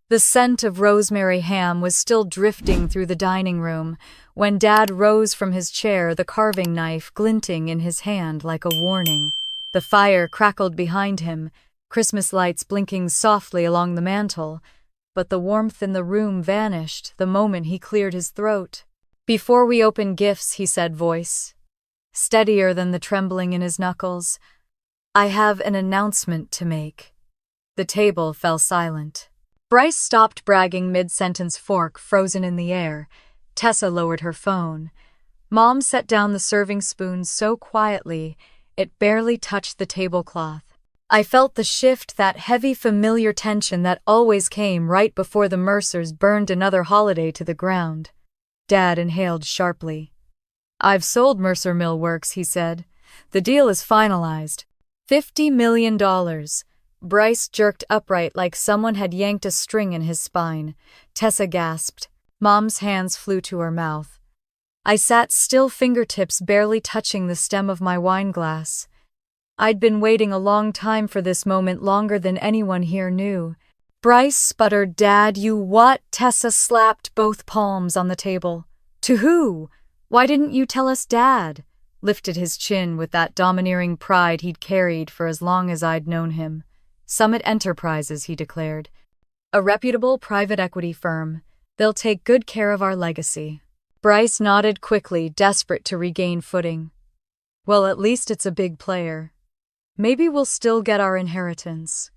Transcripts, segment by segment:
The scent of rosemary ham was still drifting through the dining room when Dad rose from his chair, the carving knife glinting in his hand like a warning. The fire crackled behind him, Christmas lights blinking softly along the mantel, but the warmth in the room vanished the moment he cleared his throat. "Before we open gifts," he said, voice steadier than the trembling in his knuckles, "I have an announcement to make." The table fell silent. Bryce stopped bragging mid-sentence, fork frozen in the air. Tessa lowered her phone. Mom set down the serving spoon so quietly it barely touched the tablecloth. I felt the shift, that heavy familiar tension that always came right before the Mercers burned another holiday to the ground. Dad inhaled sharply. "I've sold Mercer Mill Works," he said. "The deal is finalized. $50 million. Bryce jerked upright like someone had yanked a string in his spine. Tessa gasped. Mom's hands flew to her mouth. I sat still, fingertips barely touching the stem of my wine glass. I'd been waiting a long time for this moment, longer than anyone here knew. Bryce sputtered, "Dad, you what?" Tessa slapped both palms on the table. "To who? Why didn't you tell us?" Dad lifted his chin with that domineering pride he'd carried for as long as I'd known him. "Summit Enterprises," he declared. "A reputable private equity firm. They'll take good care of our legacy." Bryce nodded quickly, desperate to regain footing. "Well, at least it's a big player. Maybe we'll still get our inheritance."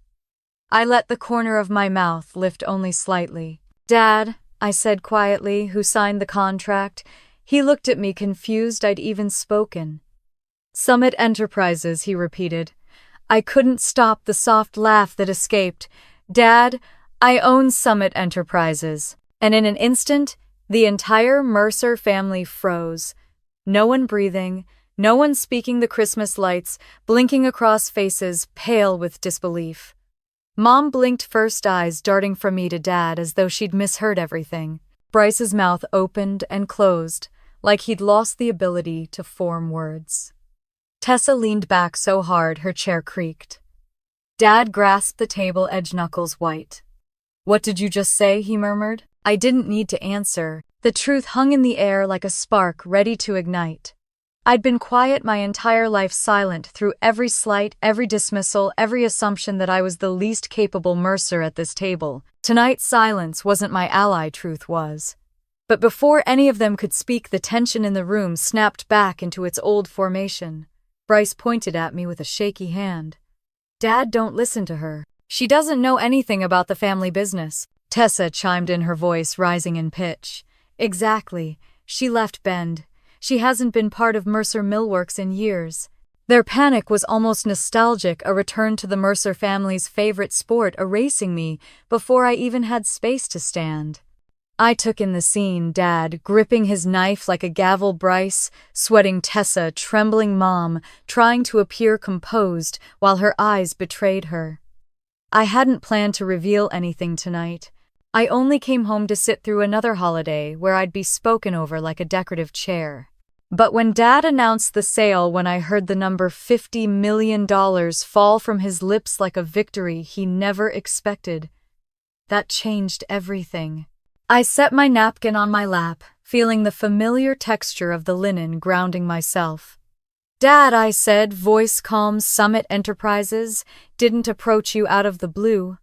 I let the corner of my mouth lift only slightly. "Dad," I said quietly, "who signed the contract?" He looked at me, confused I'd even spoken. "Summit Enterprises," he repeated. I couldn't stop the soft laugh that escaped. "Dad, I own Summit Enterprises." And in an instant, the entire Mercer family froze. No one breathing, no one speaking, the Christmas lights blinking across faces, pale with disbelief. Mom blinked first, eyes darting from me to Dad as though she'd misheard everything. Bryce's mouth opened and closed, like he'd lost the ability to form words. Tessa leaned back so hard her chair creaked. Dad grasped the table edge, knuckles white. "What did you just say?" he murmured. I didn't need to answer. The truth hung in the air like a spark ready to ignite. I'd been quiet my entire life, silent through every slight, every dismissal, every assumption that I was the least capable Mercer at this table. Tonight, silence wasn't my ally, truth was. But before any of them could speak, the tension in the room snapped back into its old formation. Bryce pointed at me with a shaky hand. "Dad, don't listen to her. She doesn't know anything about the family business." Tessa chimed in, her voice rising in pitch. "Exactly. She left Bend. She hasn't been part of Mercer Millworks in years." Their panic was almost nostalgic, a return to the Mercer family's favorite sport, erasing me before I even had space to stand. I took in the scene, Dad gripping his knife like a gavel, Bryce sweating, Tessa trembling, Mom trying to appear composed while her eyes betrayed her. I hadn't planned to reveal anything tonight. I only came home to sit through another holiday where I'd be spoken over like a decorative chair. But when Dad announced the sale, when I heard the number $50 million fall from his lips like a victory he never expected, that changed everything. I set my napkin on my lap, feeling the familiar texture of the linen grounding myself. "Dad," I said, voice calm, "Summit Enterprises didn't approach you out of the blue."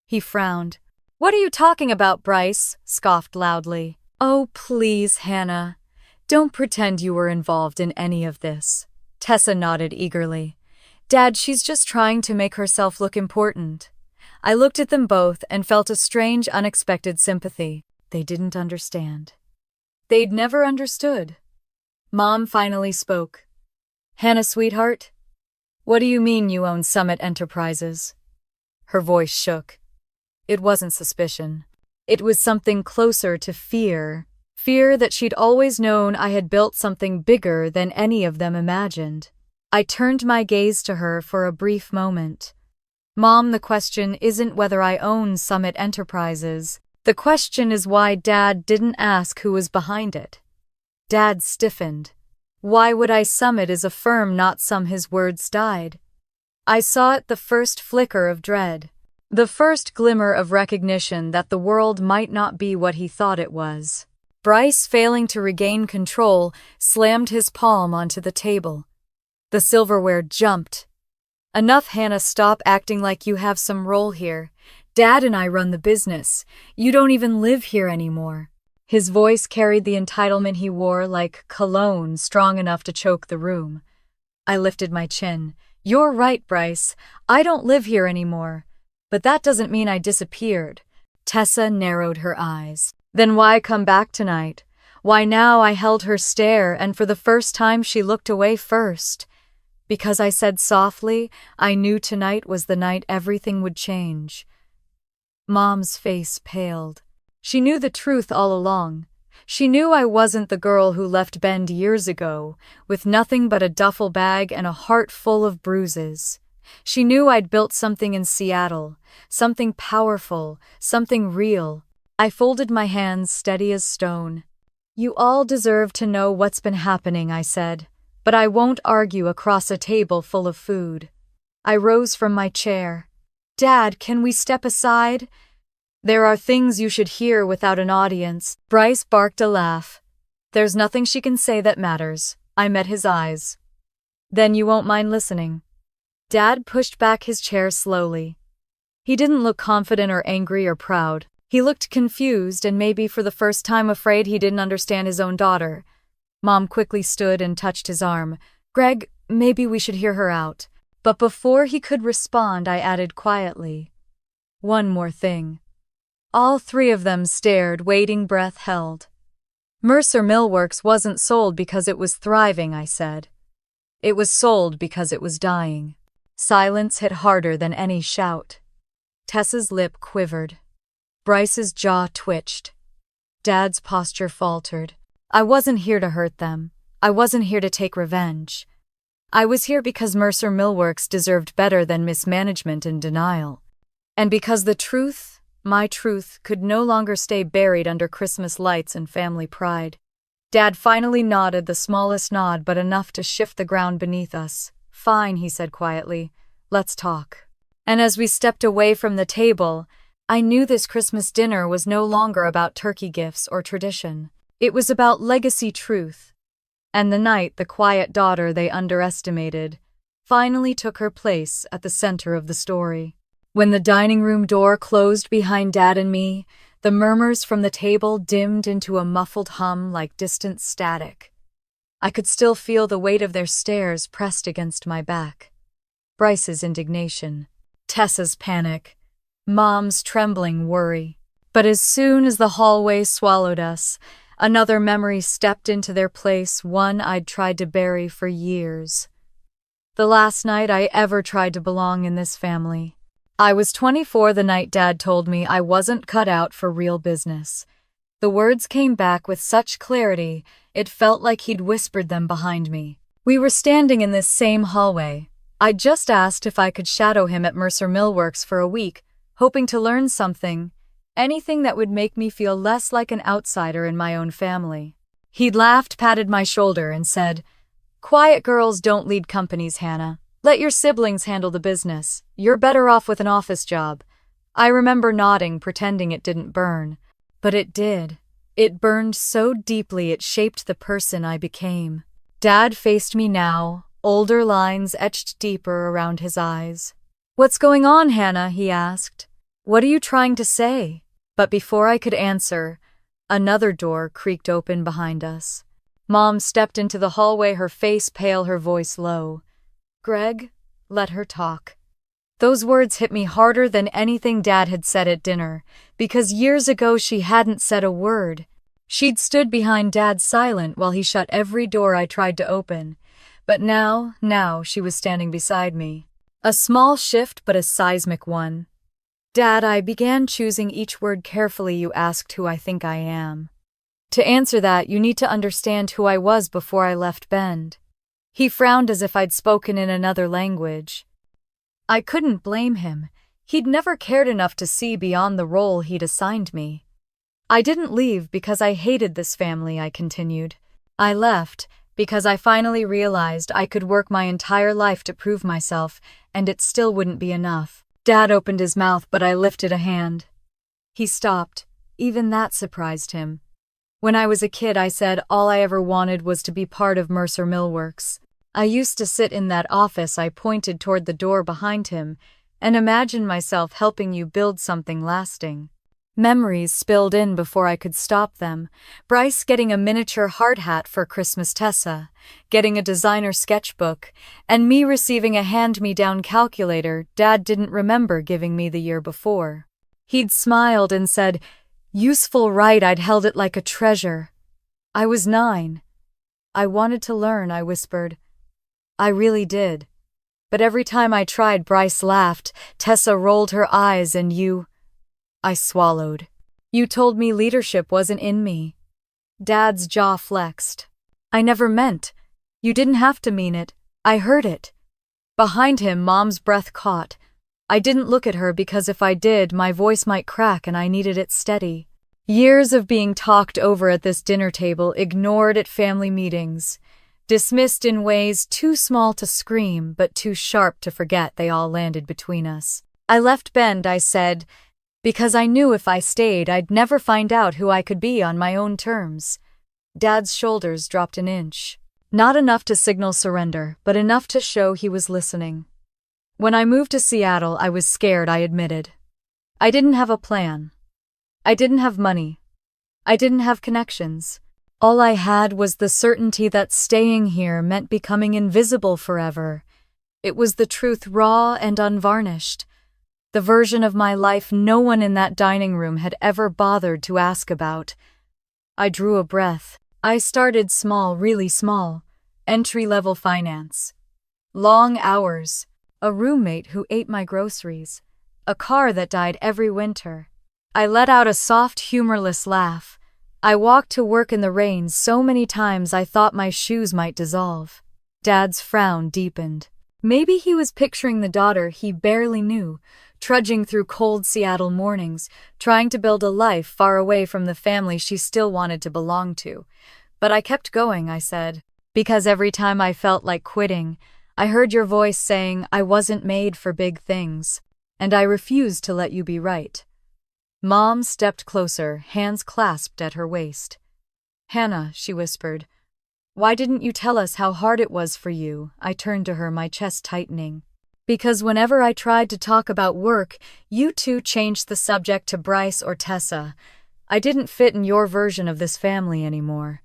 He frowned. "What are you talking about?" Bryce scoffed loudly. "Oh, please, Hannah. Don't pretend you were involved in any of this." Tessa nodded eagerly. "Dad, she's just trying to make herself look important." I looked at them both and felt a strange, unexpected sympathy. They didn't understand. They'd never understood. Mom finally spoke. "Hannah, sweetheart, what do you mean you own Summit Enterprises?" Her voice shook. It wasn't suspicion. It was something closer to fear. Fear that she'd always known I had built something bigger than any of them imagined. I turned my gaze to her for a brief moment. "Mom, the question isn't whether I own Summit Enterprises. The question is why Dad didn't ask who was behind it." Dad stiffened. "Why would I? Summit is a firm, not some." His words died. I saw it, the first flicker of dread. The first glimmer of recognition that the world might not be what he thought it was. Bryce, failing to regain control, slammed his palm onto the table. The silverware jumped. "Enough, Hannah, stop acting like you have some role here. Dad and I run the business. You don't even live here anymore." His voice carried the entitlement he wore like cologne, strong enough to choke the room. I lifted my chin. "You're right, Bryce. I don't live here anymore. But that doesn't mean I disappeared." Tessa narrowed her eyes. "Then why come back tonight? Why now?" I held her stare, and for the first time she looked away first. "Because," I said softly, "I knew tonight was the night everything would change." Mom's face paled. She knew the truth all along. She knew I wasn't the girl who left Bend years ago, with nothing but a duffel bag and a heart full of bruises. She knew I'd built something in Seattle, something powerful, something real. I folded my hands steady as stone. "You all deserve to know what's been happening," I said, "but I won't argue across a table full of food." I rose from my chair. "Dad, can we step aside? There are things you should hear without an audience." Bryce barked a laugh. "There's nothing she can say that matters." I met his eyes. "Then you won't mind listening." Dad pushed back his chair slowly. He didn't look confident or angry or proud. He looked confused and maybe for the first time afraid he didn't understand his own daughter. Mom quickly stood and touched his arm. "Greg, maybe we should hear her out." But before he could respond, I added quietly, "One more thing." All three of them stared, waiting, breath held. "Mercer Millworks wasn't sold because it was thriving," I said. "It was sold because it was dying." Silence hit harder than any shout. Tessa's lip quivered. Bryce's jaw twitched. Dad's posture faltered. "I wasn't here to hurt them. I wasn't here to take revenge. I was here because Mercer Millworks deserved better than mismanagement and denial. And because the truth, my truth, could no longer stay buried under Christmas lights and family pride." Dad finally nodded, the smallest nod but enough to shift the ground beneath us. "Fine," he said quietly. "Let's talk." And as we stepped away from the table, I knew this Christmas dinner was no longer about turkey gifts or tradition. It was about legacy truth. And the night the quiet daughter they underestimated finally took her place at the center of the story. When the dining room door closed behind Dad and me, the murmurs from the table dimmed into a muffled hum like distant static. I could still feel the weight of their stares pressed against my back. Bryce's indignation, Tessa's panic, Mom's trembling worry. But as soon as the hallway swallowed us, another memory stepped into their place, one I'd tried to bury for years. The last night I ever tried to belong in this family. I was 24 the night Dad told me I wasn't cut out for real business. The words came back with such clarity, it felt like he'd whispered them behind me. We were standing in this same hallway. I'd just asked if I could shadow him at Mercer Millworks for a week, hoping to learn something, anything that would make me feel less like an outsider in my own family. He'd laughed, patted my shoulder, and said, "Quiet girls don't lead companies, Hannah. Let your siblings handle the business. You're better off with an office job." I remember nodding, pretending it didn't burn. But it did. It burned so deeply it shaped the person I became. Dad faced me now, older lines etched deeper around his eyes. "What's going on, Hannah?" he asked. "What are you trying to say?" But before I could answer, another door creaked open behind us. Mom stepped into the hallway, her face pale, her voice low. "Greg, let her talk." Those words hit me harder than anything Dad had said at dinner, because years ago she hadn't said a word. She'd stood behind Dad silent while he shut every door I tried to open. But now she was standing beside me. A small shift, but a seismic one. "Dad," I began, choosing each word carefully. "You asked who I think I am. To answer that, you need to understand who I was before I left Bend." He frowned as if I'd spoken in another language. I couldn't blame him. He'd never cared enough to see beyond the role he'd assigned me. "I didn't leave because I hated this family," I continued. "I left because I finally realized I could work my entire life to prove myself, and it still wouldn't be enough. Dad opened his mouth, but I lifted a hand. He stopped. Even that surprised him. When I was a kid, I said all I ever wanted was to be part of Mercer Millworks. I used to sit in that office, I pointed toward the door behind him, and imagine myself helping you build something lasting. Memories spilled in before I could stop them. Bryce getting a miniature hard hat for Christmas, Tessa getting a designer sketchbook, and me receiving a hand-me-down calculator Dad didn't remember giving me the year before. He'd smiled and said, "Useful, right?" I'd held it like a treasure. I was 9. I wanted to learn, I whispered. I really did. But every time I tried, Bryce laughed. Tessa rolled her eyes, and you... I swallowed. You told me leadership wasn't in me. Dad's jaw flexed. I never meant. You didn't have to mean it. I heard it. Behind him, Mom's breath caught. I didn't look at her because if I did, my voice might crack and I needed it steady. Years of being talked over at this dinner table, ignored at family meetings, dismissed in ways too small to scream but too sharp to forget, they all landed between us. I left Bend, I said, because I knew if I stayed, I'd never find out who I could be on my own terms. Dad's shoulders dropped an inch. Not enough to signal surrender, but enough to show he was listening. When I moved to Seattle, I was scared, I admitted. I didn't have a plan. I didn't have money. I didn't have connections. All I had was the certainty that staying here meant becoming invisible forever. It was the truth, raw and unvarnished. The version of my life no one in that dining room had ever bothered to ask about. I drew a breath. I started small, really small. Entry-level finance. Long hours. A roommate who ate my groceries. A car that died every winter. I let out a soft, humorless laugh. I walked to work in the rain so many times I thought my shoes might dissolve. Dad's frown deepened. Maybe he was picturing the daughter he barely knew, trudging through cold Seattle mornings, trying to build a life far away from the family she still wanted to belong to. But I kept going, I said, because every time I felt like quitting, I heard your voice saying I wasn't made for big things, and I refused to let you be right. Mom stepped closer, hands clasped at her waist. Hannah, she whispered, why didn't you tell us how hard it was for you? I turned to her, my chest tightening. Because whenever I tried to talk about work, you two changed the subject to Bryce or Tessa. I didn't fit in your version of this family anymore.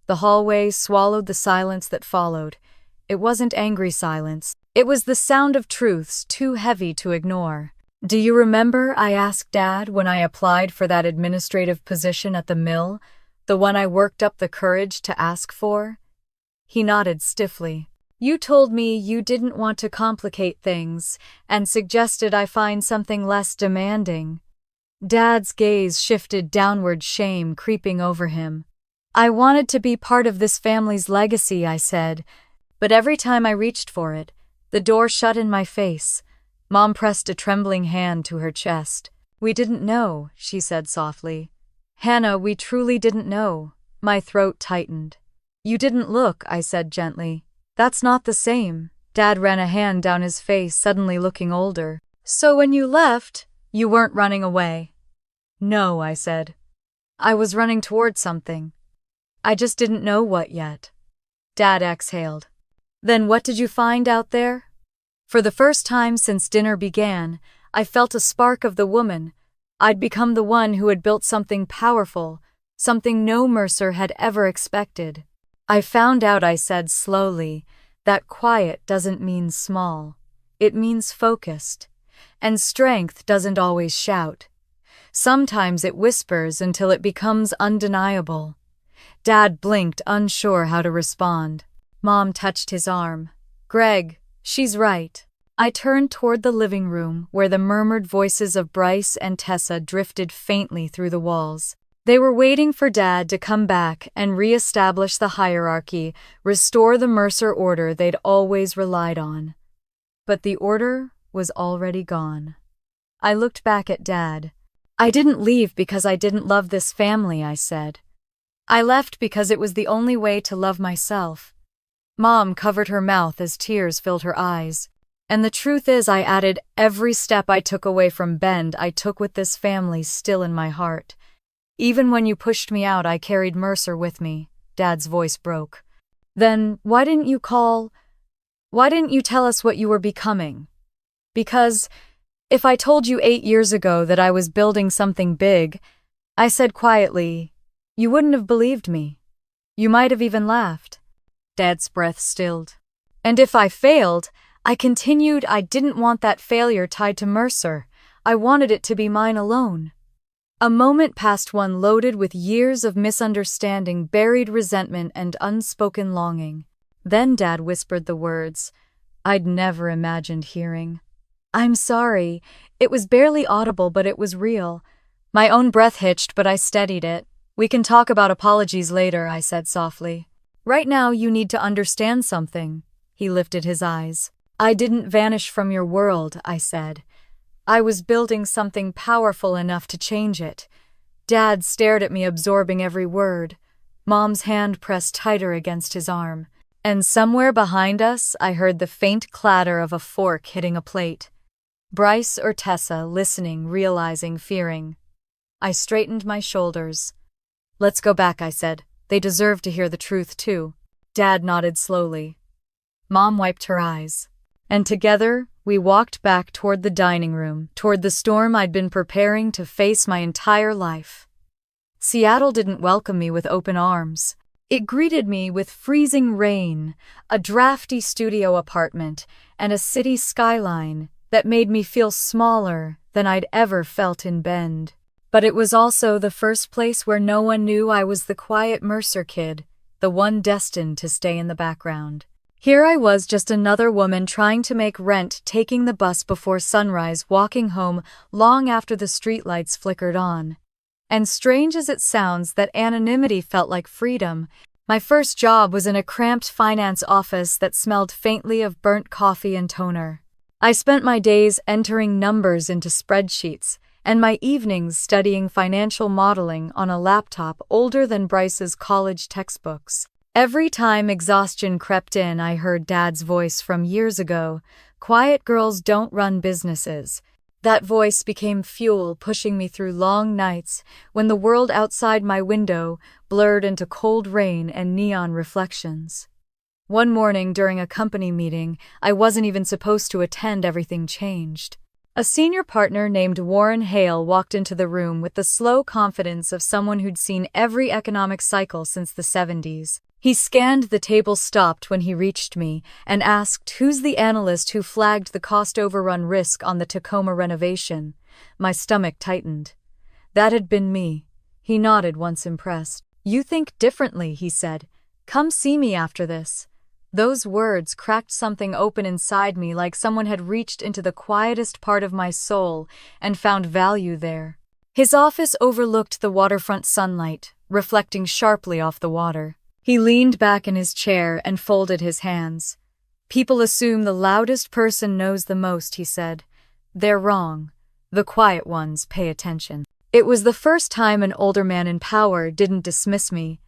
The hallway swallowed the silence that followed. It wasn't angry silence. It was the sound of truths too heavy to ignore. Do you remember, I asked Dad, when I applied for that administrative position at the mill, the one I worked up the courage to ask for? He nodded stiffly. You told me you didn't want to complicate things and suggested I find something less demanding. Dad's gaze shifted downward, shame creeping over him. I wanted to be part of this family's legacy, I said, but every time I reached for it, the door shut in my face. Mom pressed a trembling hand to her chest. We didn't know, she said softly. Hannah, we truly didn't know. My throat tightened. You didn't look, I said gently. That's not the same. Dad ran a hand down his face, suddenly looking older. So when you left, you weren't running away. No, I said. I was running toward something. I just didn't know what yet. Dad exhaled. Then what did you find out there? For the first time since dinner began, I felt a spark of the woman. I'd become the one who had built something powerful, something no Mercer had ever expected. I found out, I said slowly, that quiet doesn't mean small. It means focused. And strength doesn't always shout. Sometimes it whispers until it becomes undeniable. Dad blinked, unsure how to respond. Mom touched his arm. Greg, she's right. I turned toward the living room, where the murmured voices of Bryce and Tessa drifted faintly through the walls. They were waiting for Dad to come back and re-establish the hierarchy, restore the Mercer order they'd always relied on. But the order was already gone. I looked back at Dad. I didn't leave because I didn't love this family, I said. I left because it was the only way to love myself. Mom covered her mouth as tears filled her eyes. And the truth is, I added, every step I took away from Bend, I took with this family still in my heart. Even when you pushed me out, I carried Mercer with me. Dad's voice broke. Then why didn't you tell us what you were becoming? Because if I told you 8 years ago that I was building something big, I said quietly, you wouldn't have believed me. You might have even laughed. Dad's breath stilled. And if I failed, I continued, I didn't want that failure tied to Mercer. I wanted it to be mine alone. A moment passed, one loaded with years of misunderstanding, buried resentment, and unspoken longing. Then Dad whispered the words I'd never imagined hearing. I'm sorry. It was barely audible, but it was real. My own breath hitched, but I steadied it. We can talk about apologies later, I said softly. Right now, you need to understand something. He lifted his eyes. I didn't vanish from your world, I said. I was building something powerful enough to change it. Dad stared at me, absorbing every word. Mom's hand pressed tighter against his arm. And somewhere behind us, I heard the faint clatter of a fork hitting a plate. Bryce or Tessa, listening, realizing, fearing. I straightened my shoulders. Let's go back, I said. They deserve to hear the truth, too. Dad nodded slowly. Mom wiped her eyes. And together, we walked back toward the dining room, toward the storm I'd been preparing to face my entire life. Seattle didn't welcome me with open arms. It greeted me with freezing rain, a drafty studio apartment, and a city skyline that made me feel smaller than I'd ever felt in Bend. But it was also the first place where no one knew I was the quiet Mercer kid, the one destined to stay in the background. Here I was, just another woman trying to make rent, taking the bus before sunrise, walking home long after the streetlights flickered on. And strange as it sounds, that anonymity felt like freedom. My first job was in a cramped finance office that smelled faintly of burnt coffee and toner. I spent my days entering numbers into spreadsheets, and my evenings studying financial modeling on a laptop older than Bryce's college textbooks. Every time exhaustion crept in, I heard Dad's voice from years ago, "Quiet girls don't run businesses." That voice became fuel, pushing me through long nights when the world outside my window blurred into cold rain and neon reflections. One morning during a company meeting I wasn't even supposed to attend, everything changed. A senior partner named Warren Hale walked into the room with the slow confidence of someone who'd seen every economic cycle since the 70s. He scanned the table, stopped when he reached me, and asked, "Who's the analyst who flagged the cost overrun risk on the Tacoma renovation?" My stomach tightened. That had been me. He nodded, once impressed. "You think differently," he said. "Come see me after this." Those words cracked something open inside me, like someone had reached into the quietest part of my soul and found value there. His office overlooked the waterfront sunlight, reflecting sharply off the water. He leaned back in his chair and folded his hands. "People assume the loudest person knows the most," he said. "They're wrong. The quiet ones pay attention." It was the first time an older man in power didn't dismiss me,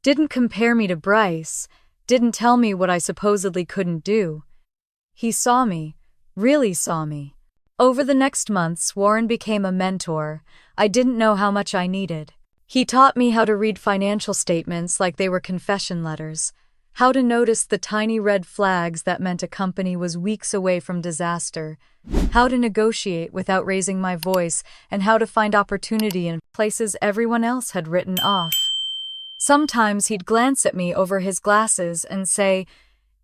didn't compare me to Bryce, didn't tell me what I supposedly couldn't do. He saw me, really saw me. Over the next months, Warren became a mentor I didn't know how much I needed. He taught me how to read financial statements like they were confession letters, how to notice the tiny red flags that meant a company was weeks away from disaster, how to negotiate without raising my voice, and how to find opportunity in places everyone else had written off. Sometimes he'd glance at me over his glasses and say,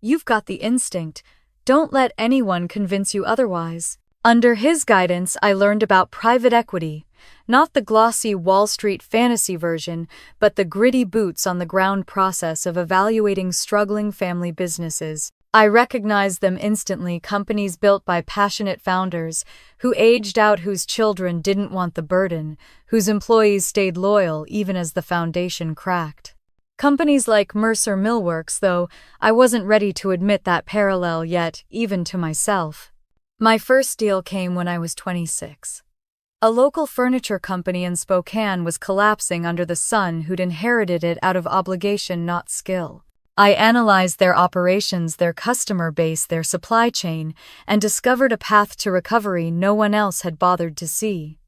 "You've got the instinct. Don't let anyone convince you otherwise." Under his guidance, I learned about private equity, not the glossy Wall Street fantasy version, but the gritty boots-on-the-ground process of evaluating struggling family businesses. I recognized them instantly, companies built by passionate founders who aged out, whose children didn't want the burden, whose employees stayed loyal even as the foundation cracked. Companies like Mercer Millworks, though, I wasn't ready to admit that parallel yet, even to myself. My first deal came when I was 26. A local furniture company in Spokane was collapsing under the son who'd inherited it out of obligation, not skill. I analyzed their operations, their customer base, their supply chain, and discovered a path to recovery no one else had bothered to see.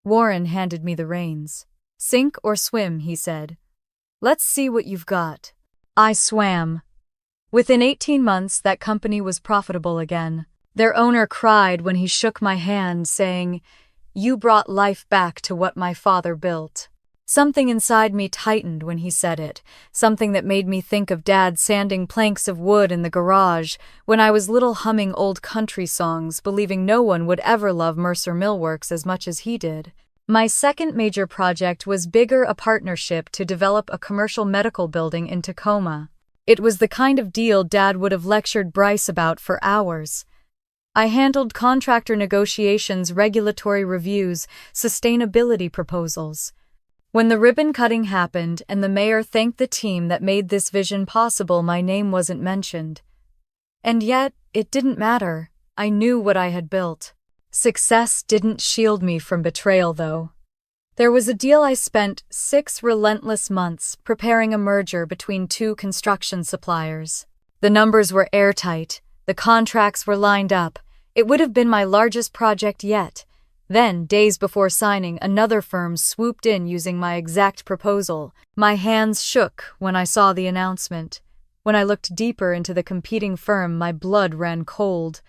Warren handed me the reins. "Sink or swim," he said. "Let's see what you've got." I swam. Within 18 months, that company was profitable again. Their owner cried when he shook my hand, saying, "You brought life back to what my father built." Something inside me tightened when he said it, something that made me think of Dad sanding planks of wood in the garage when I was little, humming old country songs, believing no one would ever love Mercer Millworks as much as he did. My second major project was a partnership to develop a commercial medical building in Tacoma. It was the kind of deal Dad would have lectured Bryce about for hours. I handled contractor negotiations, regulatory reviews, sustainability proposals. When the ribbon cutting happened and the mayor thanked the team that made this vision possible, my name wasn't mentioned. And yet, it didn't matter. I knew what I had built. Success didn't shield me from betrayal, though. There was a deal. I spent 6 relentless months preparing a merger between 2 construction suppliers. The numbers were airtight. The contracts were lined up. It would have been my largest project yet. Then, days before signing, another firm swooped in using my exact proposal. My hands shook when I saw the announcement. When I looked deeper into the competing firm, my blood ran cold.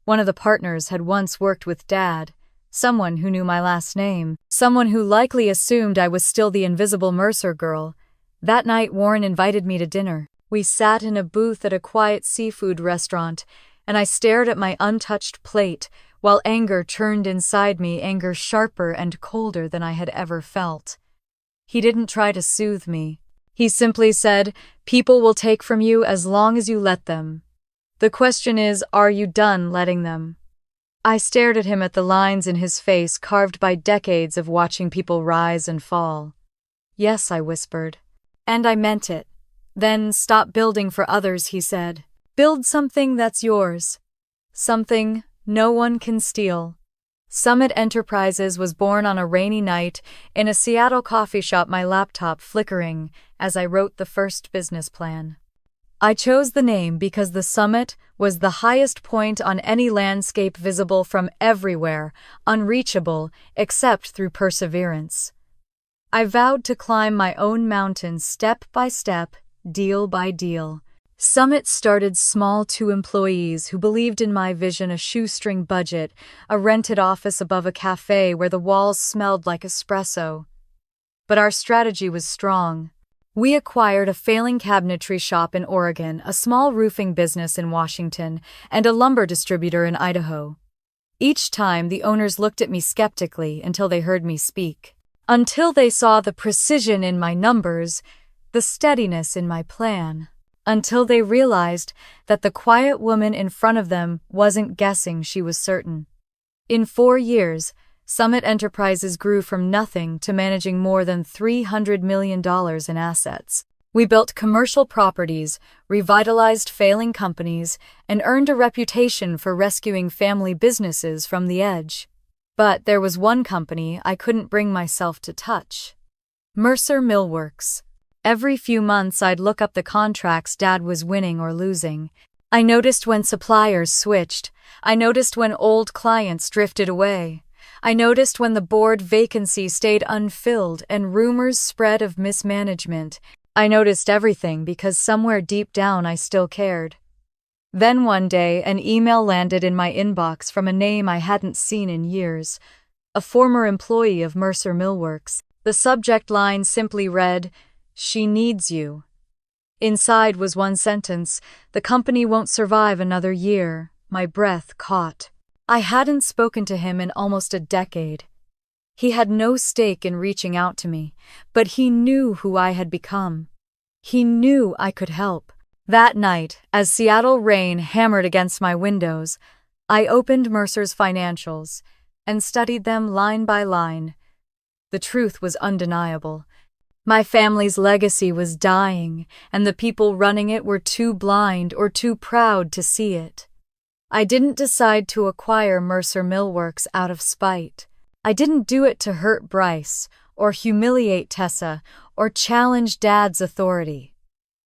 One of the partners had once worked with Dad, someone who knew my last name, someone who likely assumed I was still the invisible Mercer girl. That night, Warren invited me to dinner. We sat in a booth at a quiet seafood restaurant, and I stared at my untouched plate, while anger churned inside me, anger sharper and colder than I had ever felt. He didn't try to soothe me. He simply said, "People will take from you as long as you let them. The question is, are you done letting them?" I stared at him, at the lines in his face carved by decades of watching people rise and fall. "Yes," I whispered. "And I meant it." "Then stop building for others," he said. "Build something that's yours. Something no one can steal." Summit Enterprises was born on a rainy night in a Seattle coffee shop, my laptop flickering as I wrote the first business plan. I chose the name because the summit was the highest point on any landscape, visible from everywhere, unreachable except through perseverance. I vowed to climb my own mountain step by step, deal by deal. Summit started small, 2 employees who believed in my vision, a shoestring budget, a rented office above a cafe where the walls smelled like espresso. But our strategy was strong. We acquired a failing cabinetry shop in Oregon, a small roofing business in Washington, and a lumber distributor in Idaho. Each time, the owners looked at me skeptically until they heard me speak. Until they saw the precision in my numbers, the steadiness in my plan. Until they realized that the quiet woman in front of them wasn't guessing, she was certain. In 4 years, Summit Enterprises grew from nothing to managing more than $300 million in assets. We built commercial properties, revitalized failing companies, and earned a reputation for rescuing family businesses from the edge. But there was one company I couldn't bring myself to touch: Mercer Millworks. Every few months, I'd look up the contracts Dad was winning or losing. I noticed when suppliers switched. I noticed when old clients drifted away. I noticed when the board vacancy stayed unfilled and rumors spread of mismanagement. I noticed everything because somewhere deep down I still cared. Then one day, an email landed in my inbox from a name I hadn't seen in years, a former employee of Mercer Millworks. The subject line simply read, "She needs you." Inside was one sentence: "The company won't survive another year." My breath caught. I hadn't spoken to him in almost a decade. He had no stake in reaching out to me, but he knew who I had become. He knew I could help. That night, as Seattle rain hammered against my windows, I opened Mercer's financials and studied them line by line. The truth was undeniable. My family's legacy was dying, and the people running it were too blind or too proud to see it. I didn't decide to acquire Mercer Millworks out of spite. I didn't do it to hurt Bryce, or humiliate Tessa, or challenge Dad's authority.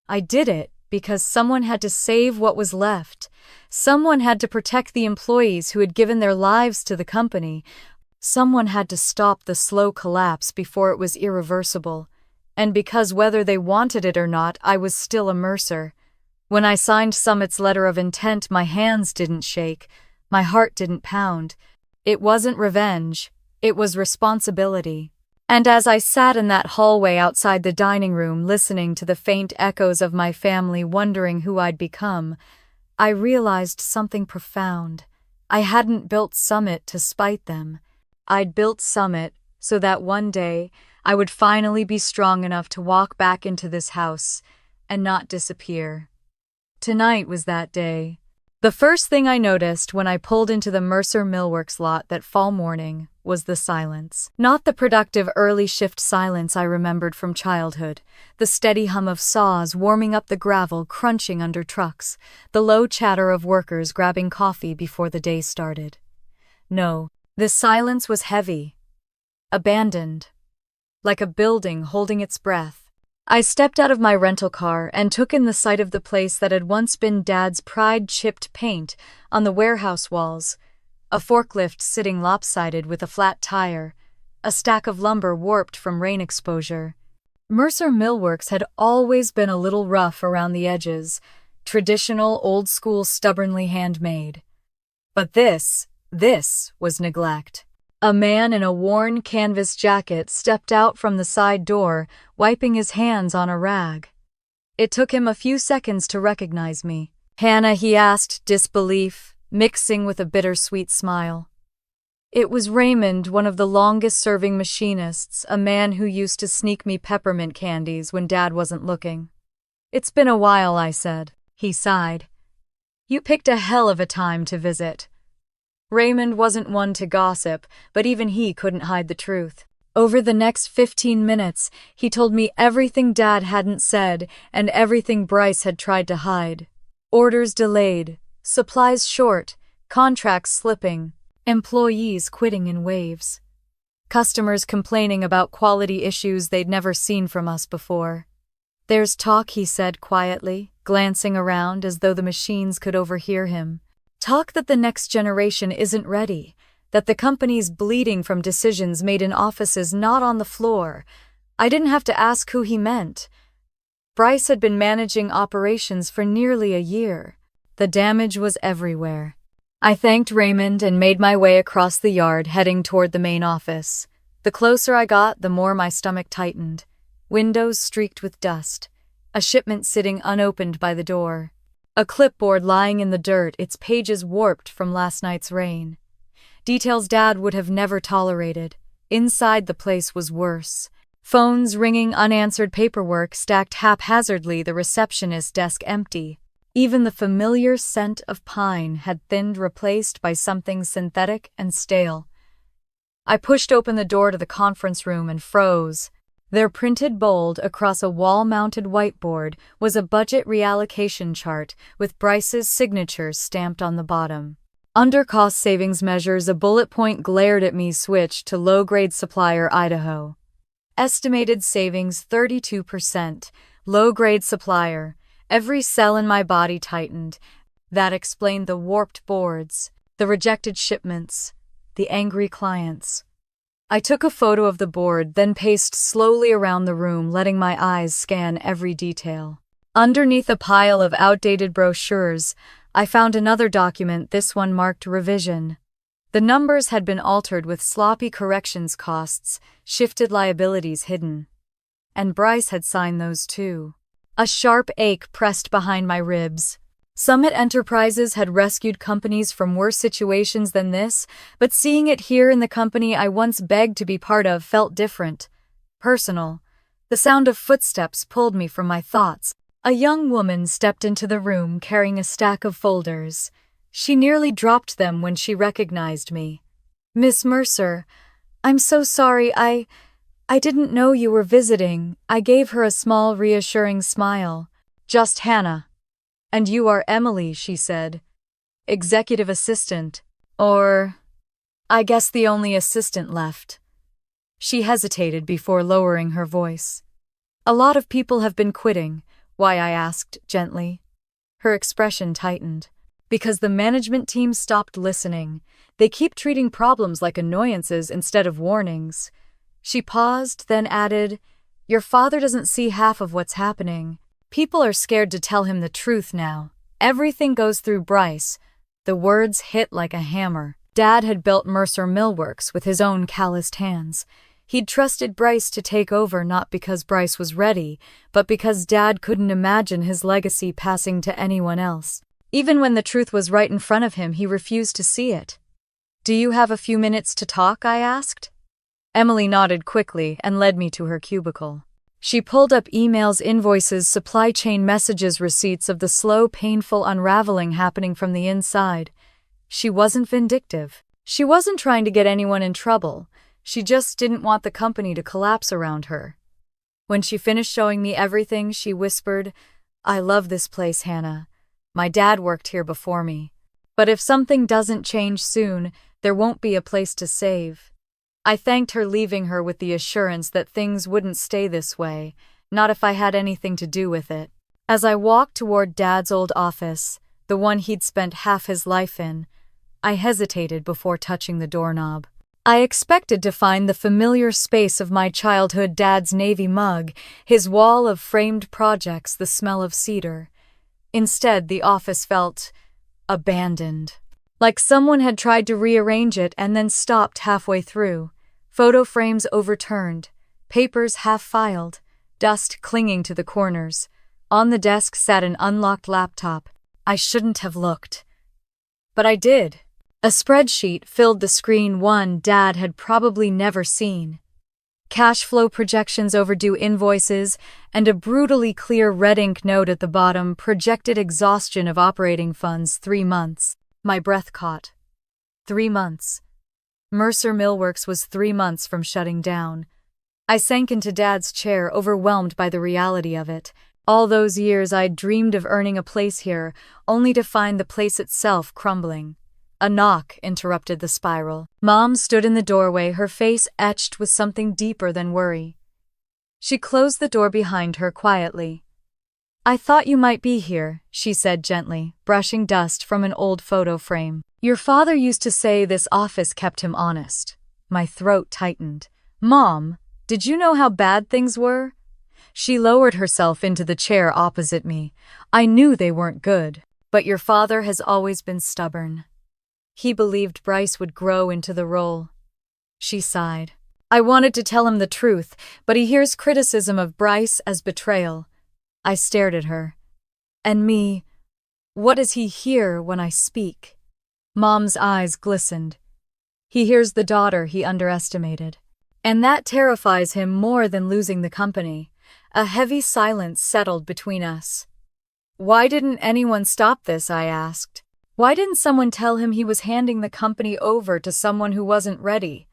I did it because someone had to save what was left. Someone had to protect the employees who had given their lives to the company. Someone had to stop the slow collapse before it was irreversible. And because whether they wanted it or not, I was still a Mercer. When I signed Summit's letter of intent, my hands didn't shake. My heart didn't pound. It wasn't revenge. It was responsibility. And as I sat in that hallway outside the dining room, listening to the faint echoes of my family, wondering who I'd become, I realized something profound. I hadn't built Summit to spite them. I'd built Summit so that one day I would finally be strong enough to walk back into this house and not disappear. Tonight was that day. The first thing I noticed when I pulled into the Mercer Millworks lot that fall morning was the silence. Not the productive early shift silence I remembered from childhood, the steady hum of saws warming up the gravel crunching under trucks, the low chatter of workers grabbing coffee before the day started. No, the silence was heavy, abandoned, like a building holding its breath. I stepped out of my rental car and took in the sight of the place that had once been Dad's pride-chipped paint on the warehouse walls, a forklift sitting lopsided with a flat tire, a stack of lumber warped from rain exposure. Mercer Millworks had always been a little rough around the edges, traditional, old-school, stubbornly handmade. But this was neglect. A man in a worn canvas jacket stepped out from the side door, wiping his hands on a rag. It took him a few seconds to recognize me. "Hannah," he asked, disbelief mixing with a bittersweet smile. It was Raymond, one of the longest-serving machinists, a man who used to sneak me peppermint candies when Dad wasn't looking. "It's been a while," I said. He sighed. "You picked a hell of a time to visit." Raymond wasn't one to gossip, but even he couldn't hide the truth. Over the next 15 minutes, he told me everything Dad hadn't said and everything Bryce had tried to hide. Orders delayed, supplies short, contracts slipping, employees quitting in waves, customers complaining about quality issues they'd never seen from us before. "There's talk," he said quietly, glancing around as though the machines could overhear him. "Talk that the next generation isn't ready, that the company's bleeding from decisions made in offices not on the floor." I didn't have to ask who he meant. Bryce had been managing operations for nearly a year. The damage was everywhere. I thanked Raymond and made my way across the yard, heading toward the main office. The closer I got, the more my stomach tightened. Windows streaked with dust. A shipment sitting unopened by the door. A clipboard lying in the dirt, its pages warped from last night's rain. Details Dad would have never tolerated. Inside, the place was worse. Phones ringing, unanswered paperwork stacked haphazardly, the receptionist's desk empty. Even the familiar scent of pine had thinned, replaced by something synthetic and stale. I pushed open the door to the conference room and froze. There, printed bold across a wall-mounted whiteboard, was a budget reallocation chart with Bryce's signature stamped on the bottom. Under cost savings measures, a bullet point glared at me. Switch to low-grade supplier Idaho. Estimated savings 32%. Low-grade supplier. Every cell in my body tightened. That explained the warped boards, the rejected shipments, the angry clients. I took a photo of the board, then paced slowly around the room, letting my eyes scan every detail. Underneath a pile of outdated brochures, I found another document, this one marked revision. The numbers had been altered with sloppy corrections, costs, shifted liabilities hidden. And Bryce had signed those too. A sharp ache pressed behind my ribs. Summit Enterprises had rescued companies from worse situations than this, but seeing it here in the company I once begged to be part of felt different. Personal. The sound of footsteps pulled me from my thoughts. A young woman stepped into the room carrying a stack of folders. She nearly dropped them when she recognized me. "Miss Mercer, I'm so sorry, I didn't know you were visiting." I gave her a small, reassuring smile. "Just Hannah." "And you are Emily," she said. "Executive assistant. Or, I guess the only assistant left." She hesitated before lowering her voice. "A lot of people have been quitting. Why? I asked gently. Her expression tightened. Because the management team stopped listening. They keep treating problems like annoyances instead of warnings. She paused, then added, Your father doesn't see half of what's happening. People are scared to tell him the truth now. Everything goes through Bryce. The words hit like a hammer. Dad had built Mercer Millworks with his own calloused hands. He'd trusted Bryce to take over not because Bryce was ready, but because Dad couldn't imagine his legacy passing to anyone else. Even when the truth was right in front of him, he refused to see it. Do you have a few minutes to talk? I asked. Emily nodded quickly and led me to her cubicle. She pulled up emails, invoices, supply chain messages, receipts of the slow, painful unraveling happening from the inside. She wasn't vindictive. She wasn't trying to get anyone in trouble. She just didn't want the company to collapse around her. When she finished showing me everything, she whispered, I love this place, Hannah. My dad worked here before me. But if something doesn't change soon, there won't be a place to save. I thanked her, leaving her with the assurance that things wouldn't stay this way, not if I had anything to do with it. As I walked toward Dad's old office, the one he'd spent half his life in, I hesitated before touching the doorknob. I expected to find the familiar space of my childhood, Dad's navy mug, his wall of framed projects, the smell of cedar. Instead, the office felt abandoned, like someone had tried to rearrange it and then stopped halfway through. Photo frames overturned, papers half-filed, dust clinging to the corners. On the desk sat an unlocked laptop. I shouldn't have looked. But I did. A spreadsheet filled the screen, one Dad had probably never seen. Cash flow projections, overdue invoices, and a brutally clear red ink note at the bottom, projected exhaustion of operating funds, 3 months. My breath caught. 3 months. Mercer Millworks was 3 months from shutting down. I sank into Dad's chair, overwhelmed by the reality of it. All those years I'd dreamed of earning a place here, only to find the place itself crumbling. A knock interrupted the spiral. Mom stood in the doorway, her face etched with something deeper than worry. She closed the door behind her quietly. I thought you might be here, she said gently, brushing dust from an old photo frame. Your father used to say this office kept him honest. My throat tightened. Mom, did you know how bad things were? She lowered herself into the chair opposite me. I knew they weren't good. But your father has always been stubborn. He believed Bryce would grow into the role. She sighed. I wanted to tell him the truth, but he hears criticism of Bryce as betrayal. I stared at her. And me, what does he hear when I speak? Mom's eyes glistened. He hears the daughter he underestimated. And that terrifies him more than losing the company. A heavy silence settled between us. Why didn't anyone stop this? I asked. Why didn't someone tell him he was handing the company over to someone who wasn't ready?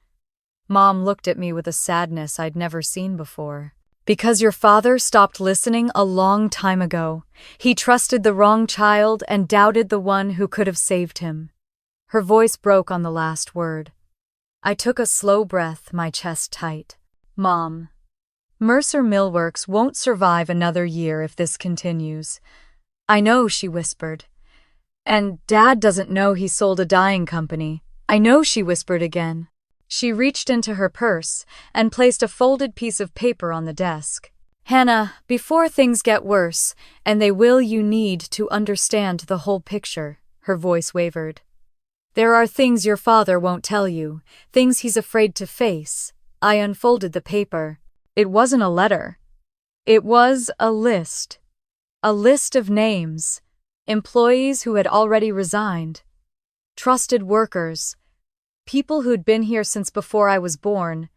Mom looked at me with a sadness I'd never seen before. Because your father stopped listening a long time ago. He trusted the wrong child and doubted the one who could have saved him. Her voice broke on the last word. I took a slow breath, my chest tight. Mom, Mercer Millworks won't survive another year if this continues. I know, she whispered. And Dad doesn't know he sold a dyeing company. I know, she whispered again. She reached into her purse and placed a folded piece of paper on the desk. Hannah, before things get worse, and they will, you need to understand the whole picture. Her voice wavered. There are things your father won't tell you, things he's afraid to face. I unfolded the paper. It wasn't a letter. It was a list. A list of names. Employees who had already resigned. Trusted workers. People who'd been here since before I was born.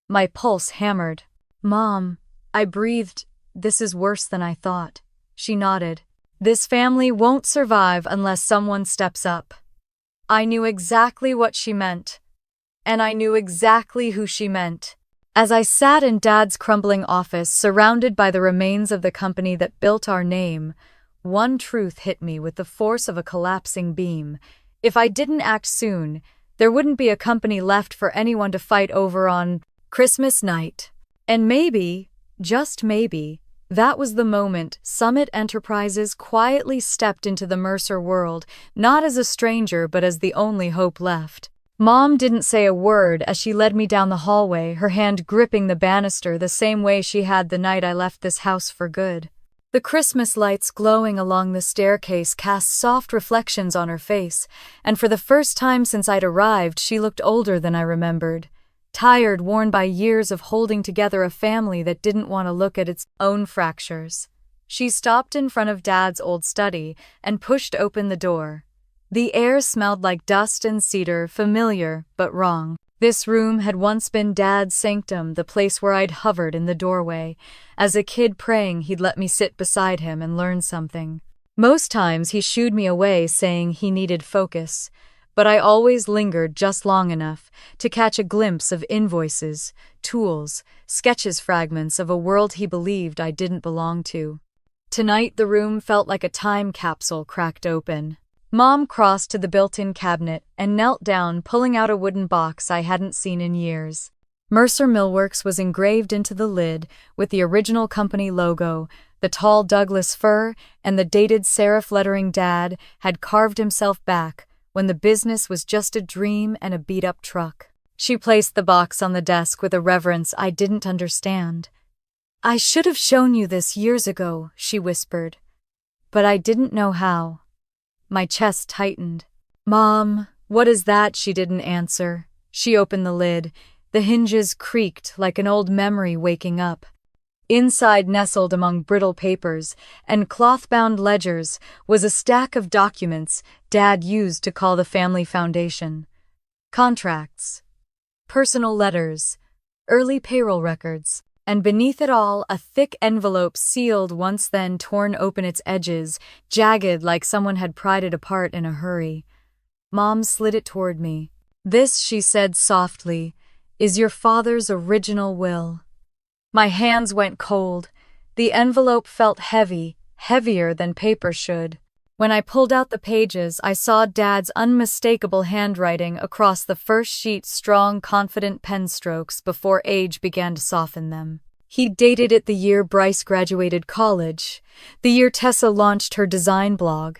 My pulse hammered. Mom, I breathed. This is worse than I thought. She nodded. This family won't survive unless someone steps up. I knew exactly what she meant. And I knew exactly who she meant. As I sat in Dad's crumbling office, surrounded by the remains of the company that built our name, one truth hit me with the force of a collapsing beam. If I didn't act soon, there wouldn't be a company left for anyone to fight over on Christmas night. And maybe, just maybe, That was the moment Summit Enterprises quietly stepped into the Mercer world, not as a stranger but as the only hope left. Mom didn't say a word as she led me down the hallway, her hand gripping the banister the same way she had the night I left this house for good. The Christmas lights glowing along the staircase cast soft reflections on her face, and for the first time since I'd arrived, she looked older than I remembered. Tired, worn by years of holding together a family that didn't want to look at its own fractures. She stopped in front of Dad's old study and pushed open the door. The air smelled like dust and cedar, familiar but wrong. This room had once been Dad's sanctum, the place where I'd hovered in the doorway, as a kid praying he'd let me sit beside him and learn something. Most times he shooed me away saying he needed focus, but I always lingered just long enough to catch a glimpse of invoices, tools, sketches, fragments of a world he believed I didn't belong to. Tonight the room felt like a time capsule cracked open. Mom crossed to the built-in cabinet and knelt down, pulling out a wooden box I hadn't seen in years. Mercer Millworks was engraved into the lid with the original company logo, the tall Douglas fir, and the dated serif lettering Dad had carved himself back when the business was just a dream and a beat-up truck. She placed the box on the desk with a reverence I didn't understand. "I should have shown you this years ago," she whispered. But I didn't know how. My chest tightened. "Mom, what is that?" She didn't answer. She opened the lid. The hinges creaked like an old memory waking up. Inside, nestled among brittle papers and cloth-bound ledgers, was a stack of documents Dad used to call the family foundation. Contracts, personal letters, early payroll records, and beneath it all, a thick envelope sealed, once then torn open its edges, jagged like someone had pried it apart in a hurry. Mom slid it toward me. "This," she said softly, "is your father's original will." My hands went cold. The envelope felt heavy, heavier than paper should. When I pulled out the pages, I saw Dad's unmistakable handwriting across the first sheet, strong, confident pen strokes before age began to soften them. He dated it the year Bryce graduated college, the year Tessa launched her design blog,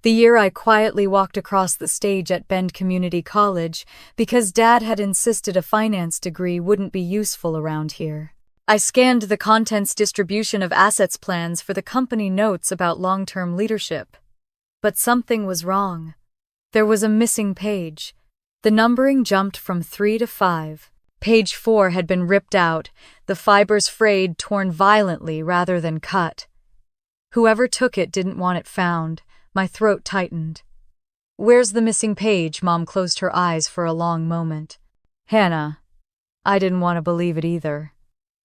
the year I quietly walked across the stage at Bend Community College because Dad had insisted a finance degree wouldn't be useful around here. I scanned the contents, distribution of assets plans for the company, notes about long-term leadership. But something was wrong. There was a missing page. The numbering jumped from 3 to 5. Page 4 had been ripped out, the fibers frayed, torn violently rather than cut. Whoever took it didn't want it found. My throat tightened. "Where's the missing page?" Mom closed her eyes for a long moment. "Hannah." I didn't want to believe it either.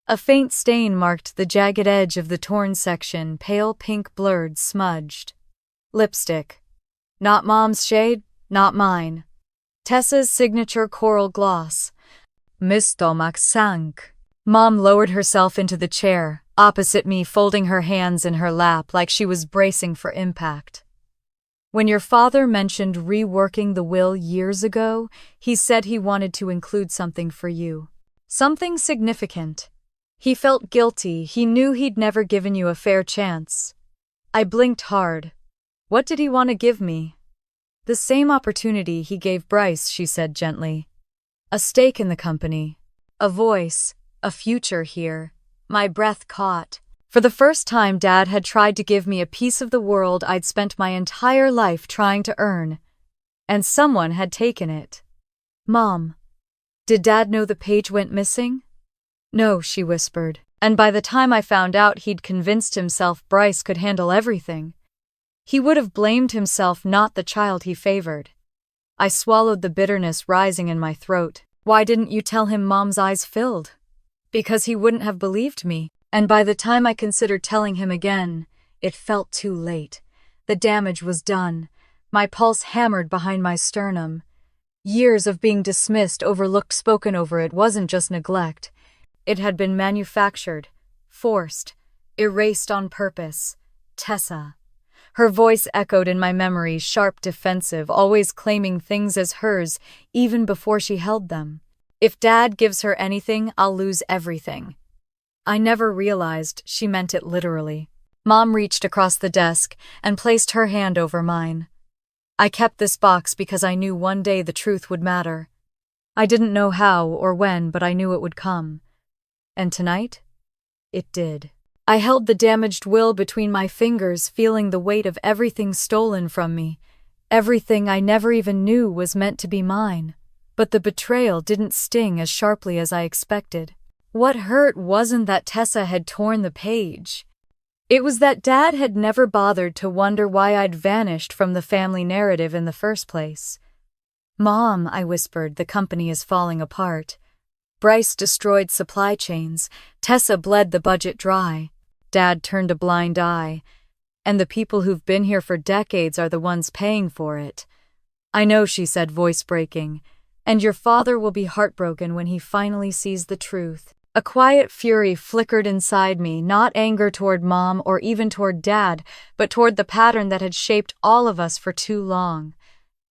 A faint stain marked the jagged edge of the torn section, pale pink, blurred, smudged. Lipstick. Not Mom's shade, not mine. Tessa's signature coral gloss. My stomach sank. Mom lowered herself into the chair, opposite me, folding her hands in her lap like she was bracing for impact. "When your father mentioned reworking the will years ago, he said he wanted to include something for you. Something significant. He felt guilty. He knew he'd never given you a fair chance." I blinked hard. What did he want to give me? "The same opportunity he gave Bryce," she said gently. "A stake in the company. A voice. A future here." My breath caught. For the first time, Dad had tried to give me a piece of the world I'd spent my entire life trying to earn. And someone had taken it. "Mom, did Dad know the page went missing?" "No," she whispered. "And by the time I found out, he'd convinced himself Bryce could handle everything. He would have blamed himself, not the child he favored." I swallowed the bitterness rising in my throat. "Why didn't you tell him?" Mom's eyes filled. "Because he wouldn't have believed me. And by the time I considered telling him again, it felt too late. The damage was done. My pulse hammered behind my sternum. Years of being dismissed, overlooked, spoken over. It wasn't just neglect. It had been manufactured, forced, erased on purpose. Tessa. Her voice echoed in my memory, sharp, defensive, always claiming things as hers, even before she held them. "If Dad gives her anything, I'll lose everything." I never realized she meant it literally. Mom reached across the desk and placed her hand over mine. I kept this box because I knew one day the truth would matter. I didn't know how or when, but I knew it would come. And tonight, it did. I held the damaged will between my fingers, feeling the weight of everything stolen from me. Everything I never even knew was meant to be mine. But the betrayal didn't sting as sharply as I expected. What hurt wasn't that Tessa had torn the page. It was that Dad had never bothered to wonder why I'd vanished from the family narrative in the first place. "Mom," I whispered, "the company is falling apart. Bryce destroyed supply chains. Tessa bled the budget dry. Dad turned a blind eye. And the people who've been here for decades are the ones paying for it." "I know," she said, voice breaking. "And your father will be heartbroken when he finally sees the truth." A quiet fury flickered inside me, not anger toward Mom or even toward Dad, but toward the pattern that had shaped all of us for too long.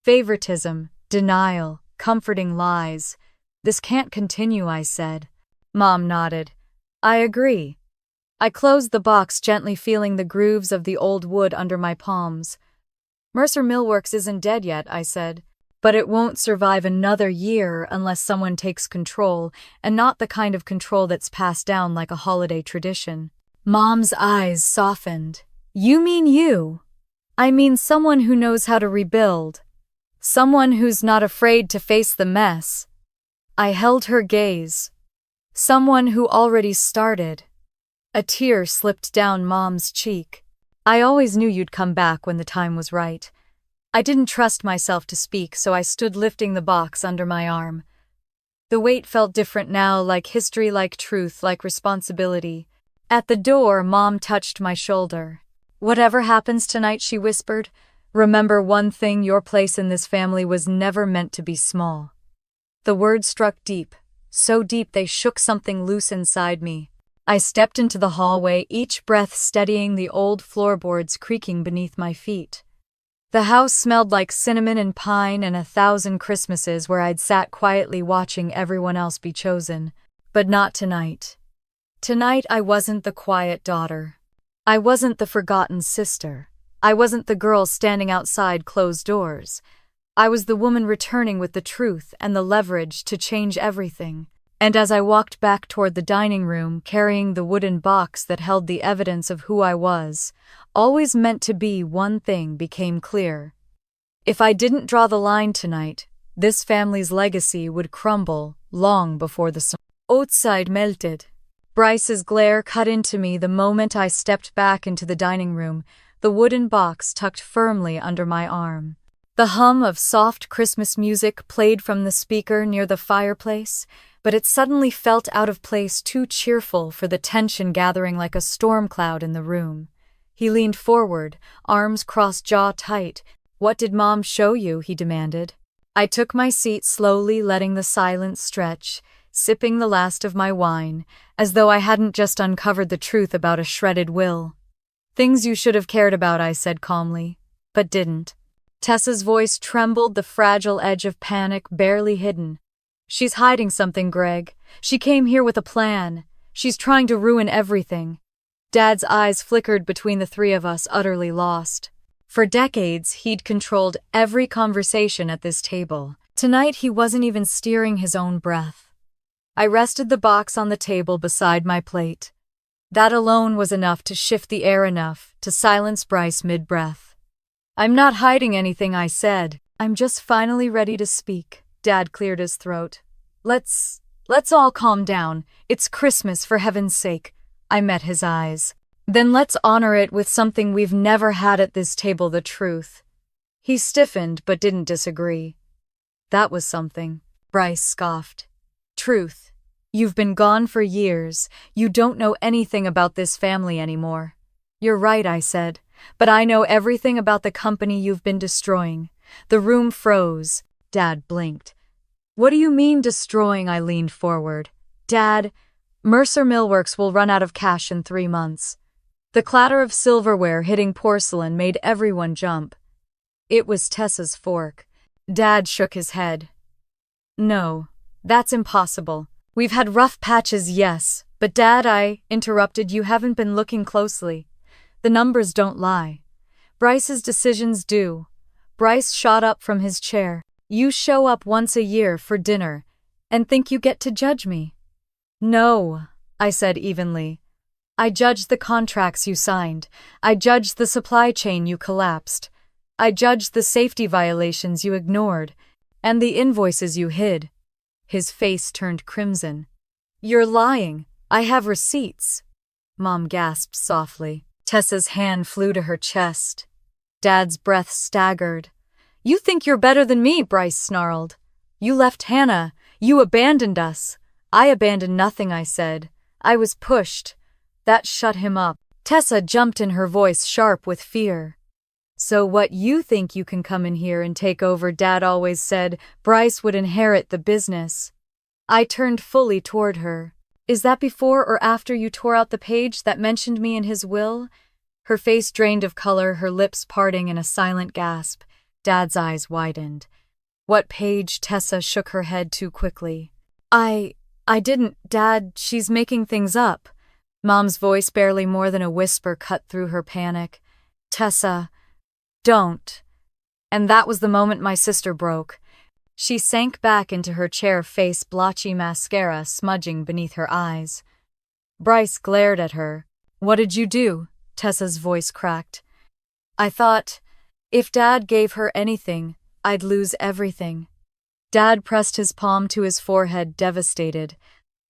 Favoritism, denial, comforting lies. "This can't continue," I said. Mom nodded. "I agree." I closed the box, gently feeling the grooves of the old wood under my palms. "Mercer Millworks isn't dead yet," I said. "But it won't survive another year unless someone takes control, and not the kind of control that's passed down like a holiday tradition." Mom's eyes softened. "You mean you?" "I mean someone who knows how to rebuild. Someone who's not afraid to face the mess." I held her gaze. "Someone who already started." A tear slipped down Mom's cheek. "I always knew you'd come back when the time was right." I didn't trust myself to speak, so I stood lifting the box under my arm. The weight felt different now, like history, like truth, like responsibility. At the door, Mom touched my shoulder. "Whatever happens tonight," she whispered, "remember one thing: your place in this family was never meant to be small." The words struck deep, so deep they shook something loose inside me. I stepped into the hallway, each breath steadying the old floorboards creaking beneath my feet. The house smelled like cinnamon and pine and 1,000 Christmases where I'd sat quietly watching everyone else be chosen. But not tonight. Tonight I wasn't the quiet daughter. I wasn't the forgotten sister. I wasn't the girl standing outside closed doors. I was the woman returning with the truth and the leverage to change everything. And as I walked back toward the dining room, carrying the wooden box that held the evidence of who I was, always meant to be, one thing became clear. If I didn't draw the line tonight, this family's legacy would crumble long before the sun outside melted. Bryce's glare cut into me the moment I stepped back into the dining room, the wooden box tucked firmly under my arm. The hum of soft Christmas music played from the speaker near the fireplace, but it suddenly felt out of place, too cheerful for the tension gathering like a storm cloud in the room. He leaned forward, arms crossed, jaw tight. "What did Mom show you?" he demanded. I took my seat slowly, letting the silence stretch, sipping the last of my wine, as though I hadn't just uncovered the truth about a shredded will. "Things you should have cared about," I said calmly, but didn't. Tessa's voice trembled, the fragile edge of panic barely hidden. "She's hiding something, Greg. She came here with a plan. She's trying to ruin everything." Dad's eyes flickered between the three of us, utterly lost. For decades, he'd controlled every conversation at this table. Tonight, he wasn't even steering his own breath. I rested the box on the table beside my plate. That alone was enough to shift the air, enough to silence Bryce mid-breath. "I'm not hiding anything," I said. "I'm just finally ready to speak." Dad cleared his throat. Let's all calm down. It's Christmas, for heaven's sake." I met his eyes. "Then let's honor it with something we've never had at this table: the truth." He stiffened but didn't disagree. "That was something," Bryce scoffed. "Truth. You've been gone for years. You don't know anything about this family anymore." "You're right," I said. "But I know everything about the company you've been destroying." The room froze. Dad blinked. "What do you mean destroying?" I leaned forward. "Dad, Mercer Millworks will run out of cash in 3 months." The clatter of silverware hitting porcelain made everyone jump. It was Tessa's fork. Dad shook his head. "No, that's impossible. We've had rough patches, yes, But Dad, I interrupted, you haven't been looking closely. The numbers don't lie. Bryce's decisions do. Bryce shot up from his chair. You show up once a year for dinner and think you get to judge me. No, I said evenly. I judged the contracts you signed. I judged the supply chain you collapsed. I judged the safety violations you ignored and the invoices you hid. His face turned crimson. You're lying. I have receipts. Mom gasped softly. Tessa's hand flew to her chest. Dad's breath staggered. You think you're better than me, Bryce snarled. You left Hannah. You abandoned us. I abandoned nothing, I said. I was pushed. That shut him up. Tessa jumped in, her voice sharp with fear. So what, you think you can come in here and take over? Dad always said Bryce would inherit the business. I turned fully toward her. Is that before or after you tore out the page that mentioned me in his will? Her face drained of color, her lips parting in a silent gasp. Dad's eyes widened. What page? Tessa shook her head too quickly. I didn't, Dad, she's making things up. Mom's voice, barely more than a whisper, cut through her panic. Tessa, don't. And that was the moment my sister broke. She sank back into her chair, face blotchy, mascara smudging beneath her eyes. Bryce glared at her. What did you do? Tessa's voice cracked. I thought, if Dad gave her anything, I'd lose everything. Dad pressed his palm to his forehead, devastated.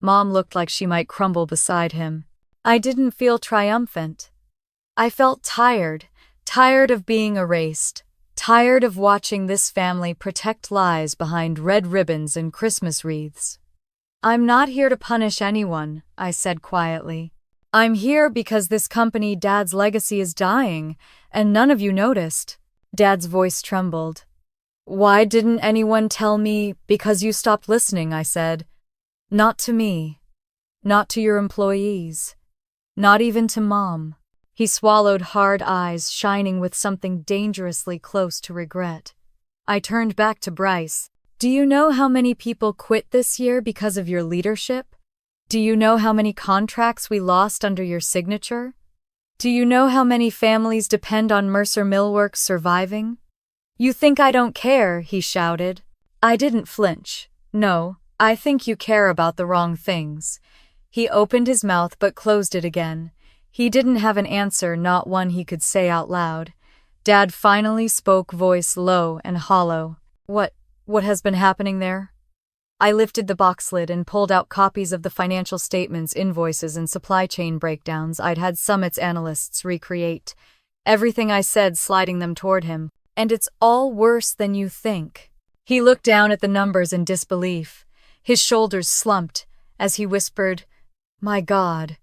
Mom looked like she might crumble beside him. I didn't feel triumphant. I felt tired of being erased, tired of watching this family protect lies behind red ribbons and Christmas wreaths. I'm not here to punish anyone, I said quietly. I'm here because this company, Dad's legacy, is dying, and none of you noticed. Dad's voice trembled. Why didn't anyone tell me? Because you stopped listening, I said. Not to me. Not to your employees. Not even to Mom. He swallowed hard, eyes shining with something dangerously close to regret. I turned back to Bryce. Do you know how many people quit this year because of your leadership? Do you know how many contracts we lost under your signature? Do you know how many families depend on Mercer Millworks surviving? You think I don't care, he shouted. I didn't flinch. No, I think you care about the wrong things. He opened his mouth but closed it again. He didn't have an answer, not one he could say out loud. Dad finally spoke, voice low and hollow. What has been happening there? I lifted the box lid and pulled out copies of the financial statements, invoices, and supply chain breakdowns I'd had Summit's analysts recreate. Everything I said, sliding them toward him. And it's all worse than you think. He looked down at the numbers in disbelief. His shoulders slumped as he whispered, My God.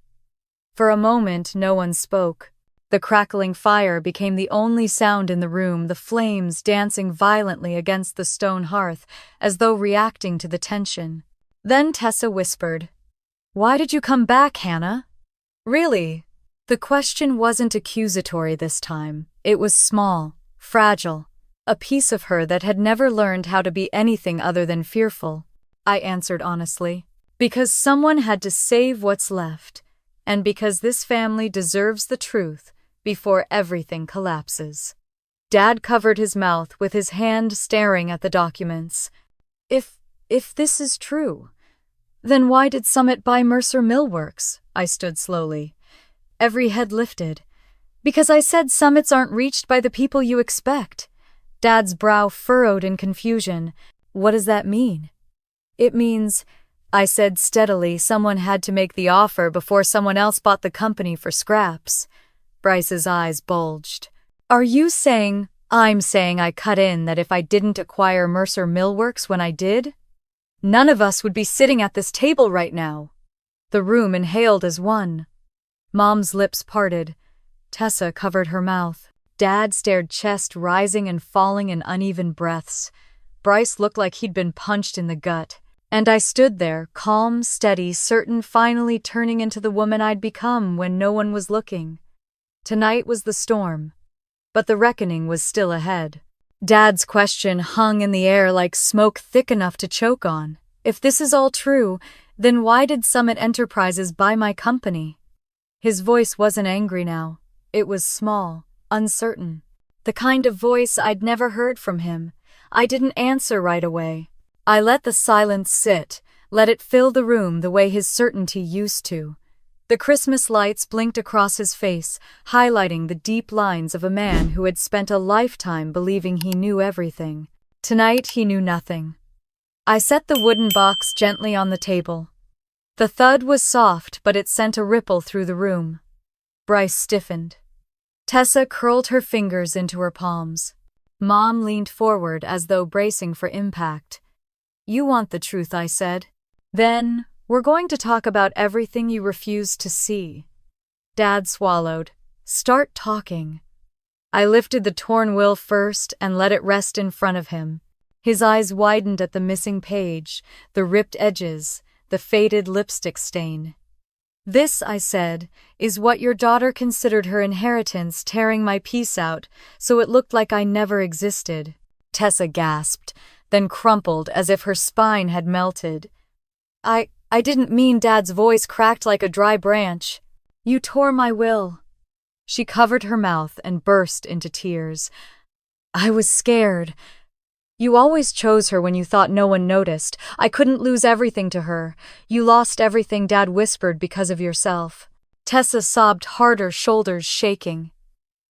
For a moment, no one spoke. The crackling fire became the only sound in the room, the flames dancing violently against the stone hearth, as though reacting to the tension. Then Tessa whispered, Why did you come back, Hannah? Really? The question wasn't accusatory this time. It was small, fragile, a piece of her that had never learned how to be anything other than fearful. I answered honestly, because someone had to save what's left, and because this family deserves the truth before everything collapses. Dad covered his mouth with his hand, staring at the documents. If this is true, then why did Summit buy Mercer Millworks? I stood slowly. Every head lifted. Because I said summits aren't reached by the people you expect. Dad's brow furrowed in confusion. What does that mean? It means, I said steadily, someone had to make the offer before someone else bought the company for scraps. Bryce's eyes bulged. Are you saying? I'm saying I cut in that if I didn't acquire Mercer Millworks when I did, none of us would be sitting at this table right now. The room inhaled as one. Mom's lips parted. Tessa covered her mouth. Dad stared, chest rising and falling in uneven breaths. Bryce looked like he'd been punched in the gut. And I stood there, calm, steady, certain, finally turning into the woman I'd become when no one was looking. Tonight was the storm, but the reckoning was still ahead. Dad's question hung in the air like smoke thick enough to choke on. If this is all true, Then why did Summit Enterprises buy my company? His voice wasn't angry now. It was small, uncertain. The kind of voice I'd never heard from him. I didn't answer right away. I let the silence sit, let it fill the room the way his certainty used to. The Christmas lights blinked across his face, highlighting the deep lines of a man who had spent a lifetime believing he knew everything. Tonight he knew nothing. I set the wooden box gently on the table. The thud was soft, but it sent a ripple through the room. Bryce stiffened. Tessa curled her fingers into her palms. Mom leaned forward as though bracing for impact. "You want the truth," I said. "Then, we're going to talk about everything you refuse to see." Dad swallowed. "Start talking." I lifted the torn will first and let it rest in front of him. His eyes widened at the missing page, the ripped edges, the faded lipstick stain. "This," I said, "is what your daughter considered her inheritance, tearing my piece out, so it looked like I never existed." Tessa gasped, then crumpled as if her spine had melted. I didn't mean." Dad's voice cracked like a dry branch. "You tore my will." She covered her mouth and burst into tears. "I was scared. You always chose her when you thought no one noticed. I couldn't lose everything to her. You lost everything," Dad whispered, "because of yourself." Tessa sobbed harder, shoulders shaking.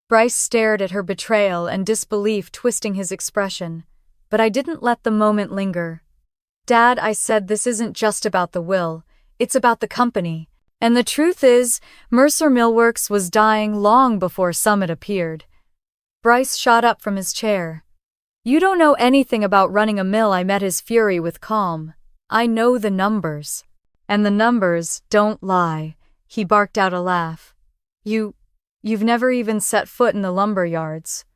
Bryce stared at her betrayal and disbelief twisting his expression. But I didn't let the moment linger. "Dad," I said, "this isn't just about the will. It's about the company. And the truth is, Mercer Millworks was dying long before Summit appeared." Bryce shot up from his chair. "You don't know anything about running a mill." I met his fury with calm. "I know the numbers. And the numbers don't lie." He barked out a laugh. You've never even set foot in the lumber yards."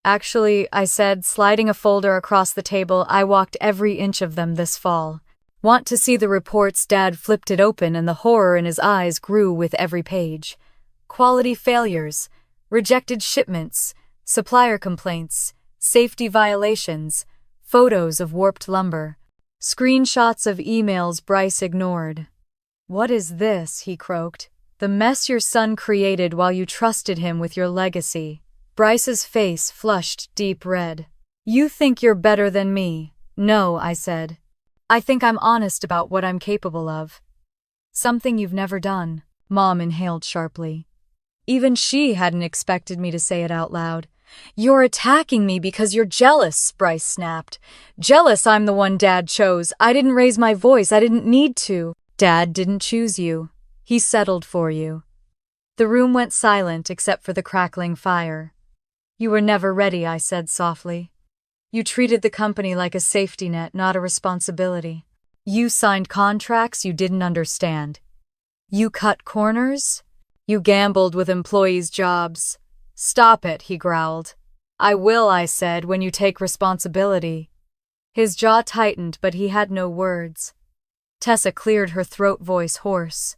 "Actually," I said, sliding a folder across the table, "I walked every inch of them this fall." "Want to see the reports?" Dad flipped it open and the horror in his eyes grew with every page. Quality failures, rejected shipments, supplier complaints, safety violations, photos of warped lumber, screenshots of emails Bryce ignored. "What is this?" he croaked. "The mess your son created while you trusted him with your legacy." Bryce's face flushed deep red. "You think you're better than me." "No," I said. "I think I'm honest about what I'm capable of." "Something you've never done." Mom inhaled sharply. Even she hadn't expected me to say it out loud. "You're attacking me because you're jealous," Bryce snapped. "Jealous I'm the one Dad chose. I didn't raise my voice. I didn't need to." "Dad didn't choose you. He settled for you." The room went silent except for the crackling fire. "You were never ready," I said softly. "You treated the company like a safety net, not a responsibility. You signed contracts you didn't understand. You cut corners. You gambled with employees' jobs." "Stop it," he growled. "I will," I said, "when you take responsibility." His jaw tightened, but he had no words. Tessa cleared her throat, voice hoarse.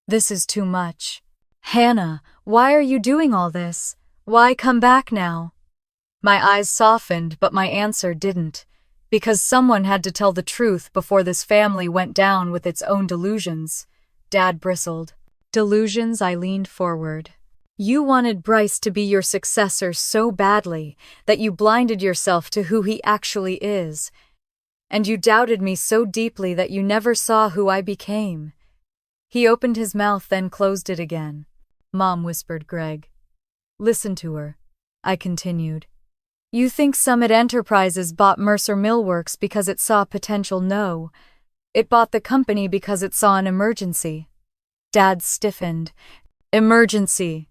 "This is too much. Hannah, why are you doing all this? Why come back now?" My eyes softened, but my answer didn't. Because someone had to tell the truth before this family went down with its own delusions. Dad bristled. "Delusions?" I leaned forward. "You wanted Bryce to be your successor so badly that you blinded yourself to who he actually is. And you doubted me so deeply that you never saw who I became." He opened his mouth, then closed it again. "Mom," whispered Greg. "Listen to her," I continued. "You think Summit Enterprises bought Mercer Millworks because it saw potential? No. It bought the company because it saw an emergency." Dad stiffened. "Emergency."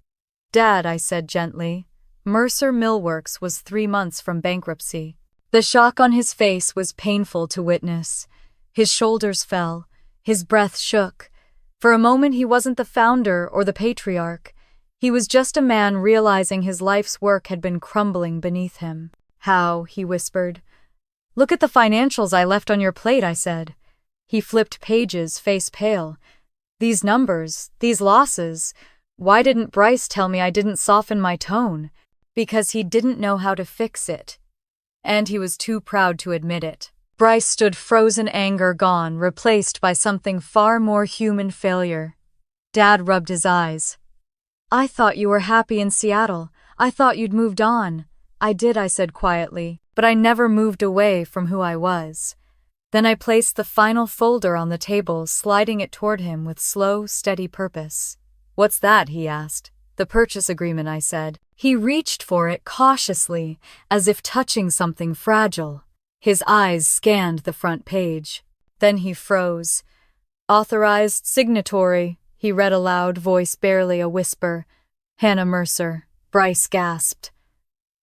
"Dad," I said gently, "Mercer Millworks was 3 months from bankruptcy." The shock on his face was painful to witness. His shoulders fell. His breath shook. For a moment he wasn't the founder or the patriarch. He was just a man realizing his life's work had been crumbling beneath him. "How?" he whispered. "Look at the financials I left on your plate," I said. He flipped pages, face pale. "These numbers, these losses. Why didn't Bryce tell me?" I didn't soften my tone. "Because he didn't know how to fix it. And he was too proud to admit it." Bryce stood frozen, anger gone, replaced by something far more human: failure. Dad rubbed his eyes. I thought you were happy in Seattle. I thought you'd moved on. I did, I said quietly, but I never moved away from who I was. Then I placed the final folder on the table, sliding it toward him with slow, steady purpose. What's that? He asked. The purchase agreement, I said. He reached for it cautiously, as if touching something fragile. His eyes scanned the front page. Then he froze. Authorized signatory, he read aloud, voice barely a whisper. Hannah Mercer. Bryce gasped.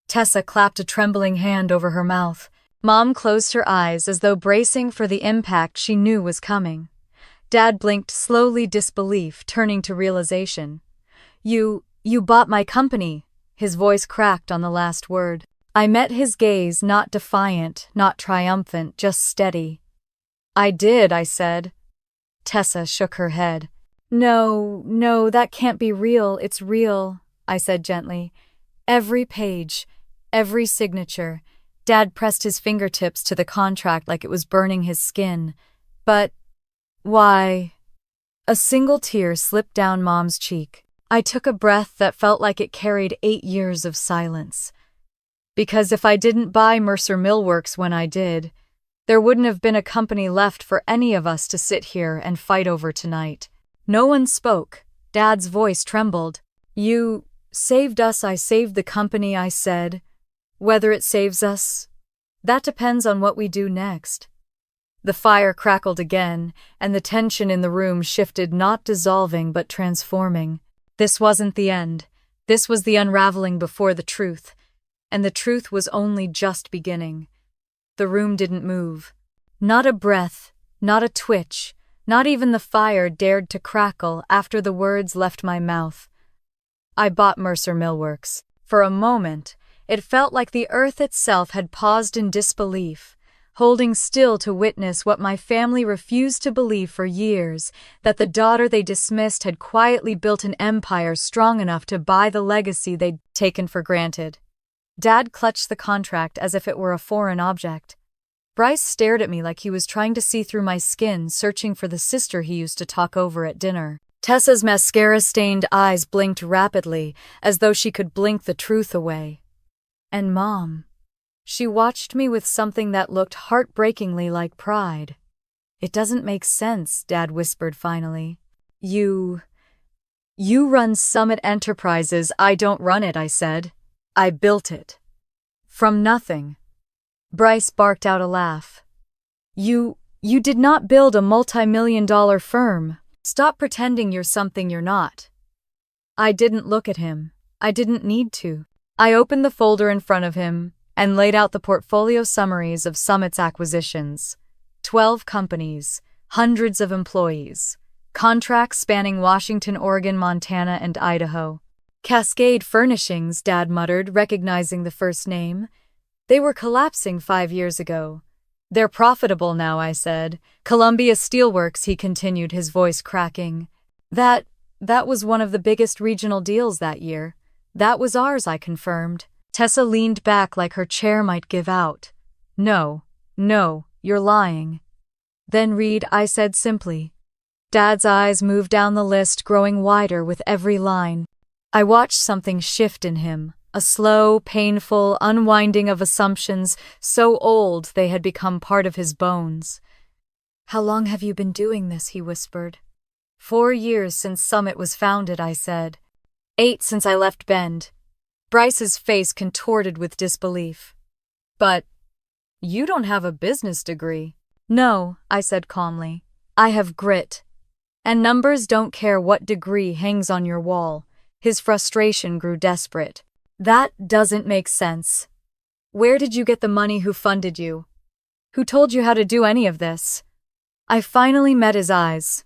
Tessa clapped a trembling hand over her mouth. Mom closed her eyes as though bracing for the impact she knew was coming. Dad blinked slowly, disbelief turning to realization. You bought my company. His voice cracked on the last word. I met his gaze, not defiant, not triumphant, just steady. I did, I said. Tessa shook her head. No, that can't be real. It's real, I said gently. Every page, every signature. Dad pressed his fingertips to the contract like it was burning his skin. But why? A single tear slipped down Mom's cheek. I took a breath that felt like it carried 8 years of silence. Because if I didn't buy Mercer Millworks when I did, there wouldn't have been a company left for any of us to sit here and fight over tonight. No one spoke. Dad's voice trembled. You saved us, I saved the company, I said. Whether it saves us, that depends on what we do next. The fire crackled again, and the tension in the room shifted, not dissolving but transforming. This wasn't the end. This was the unraveling before the truth. And the truth was only just beginning. The room didn't move. Not a breath, not a twitch, not even the fire dared to crackle after the words left my mouth. I bought Mercer Millworks. For a moment, it felt like the earth itself had paused in disbelief, holding still to witness what my family refused to believe for years, that the daughter they dismissed had quietly built an empire strong enough to buy the legacy they'd taken for granted. Dad clutched the contract as if it were a foreign object. Bryce stared at me like he was trying to see through my skin, searching for the sister he used to talk over at dinner. Tessa's mascara-stained eyes blinked rapidly, as though she could blink the truth away. And Mom. She watched me with something that looked heartbreakingly like pride. It doesn't make sense, Dad whispered finally. You run Summit Enterprises. I don't run it, I said. I built it. From nothing. Bryce barked out a laugh. You did not build a multi-million-dollar firm. Stop pretending you're something you're not. I didn't look at him. I didn't need to. I opened the folder in front of him and laid out the portfolio summaries of Summit's acquisitions. 12 companies, hundreds of employees, contracts spanning Washington, Oregon, Montana, and Idaho. Cascade Furnishings, Dad muttered, recognizing the first name. They were collapsing 5 years ago. They're profitable now, I said. Columbia Steelworks, he continued, his voice cracking. That was one of the biggest regional deals that year. That was ours, I confirmed. Tessa leaned back like her chair might give out. No, you're lying. Then read, I said simply. Dad's eyes moved down the list, growing wider with every line. I watched something shift in him, a slow, painful unwinding of assumptions so old they had become part of his bones. How long have you been doing this? He whispered. 4 years since Summit was founded, I said. 8 since I left Bend. Bryce's face contorted with disbelief. But you don't have a business degree. No, I said calmly. I have grit. And numbers don't care what degree hangs on your wall. His frustration grew desperate. That doesn't make sense. Where did you get the money? Who funded you? Who told you how to do any of this? I finally met his eyes.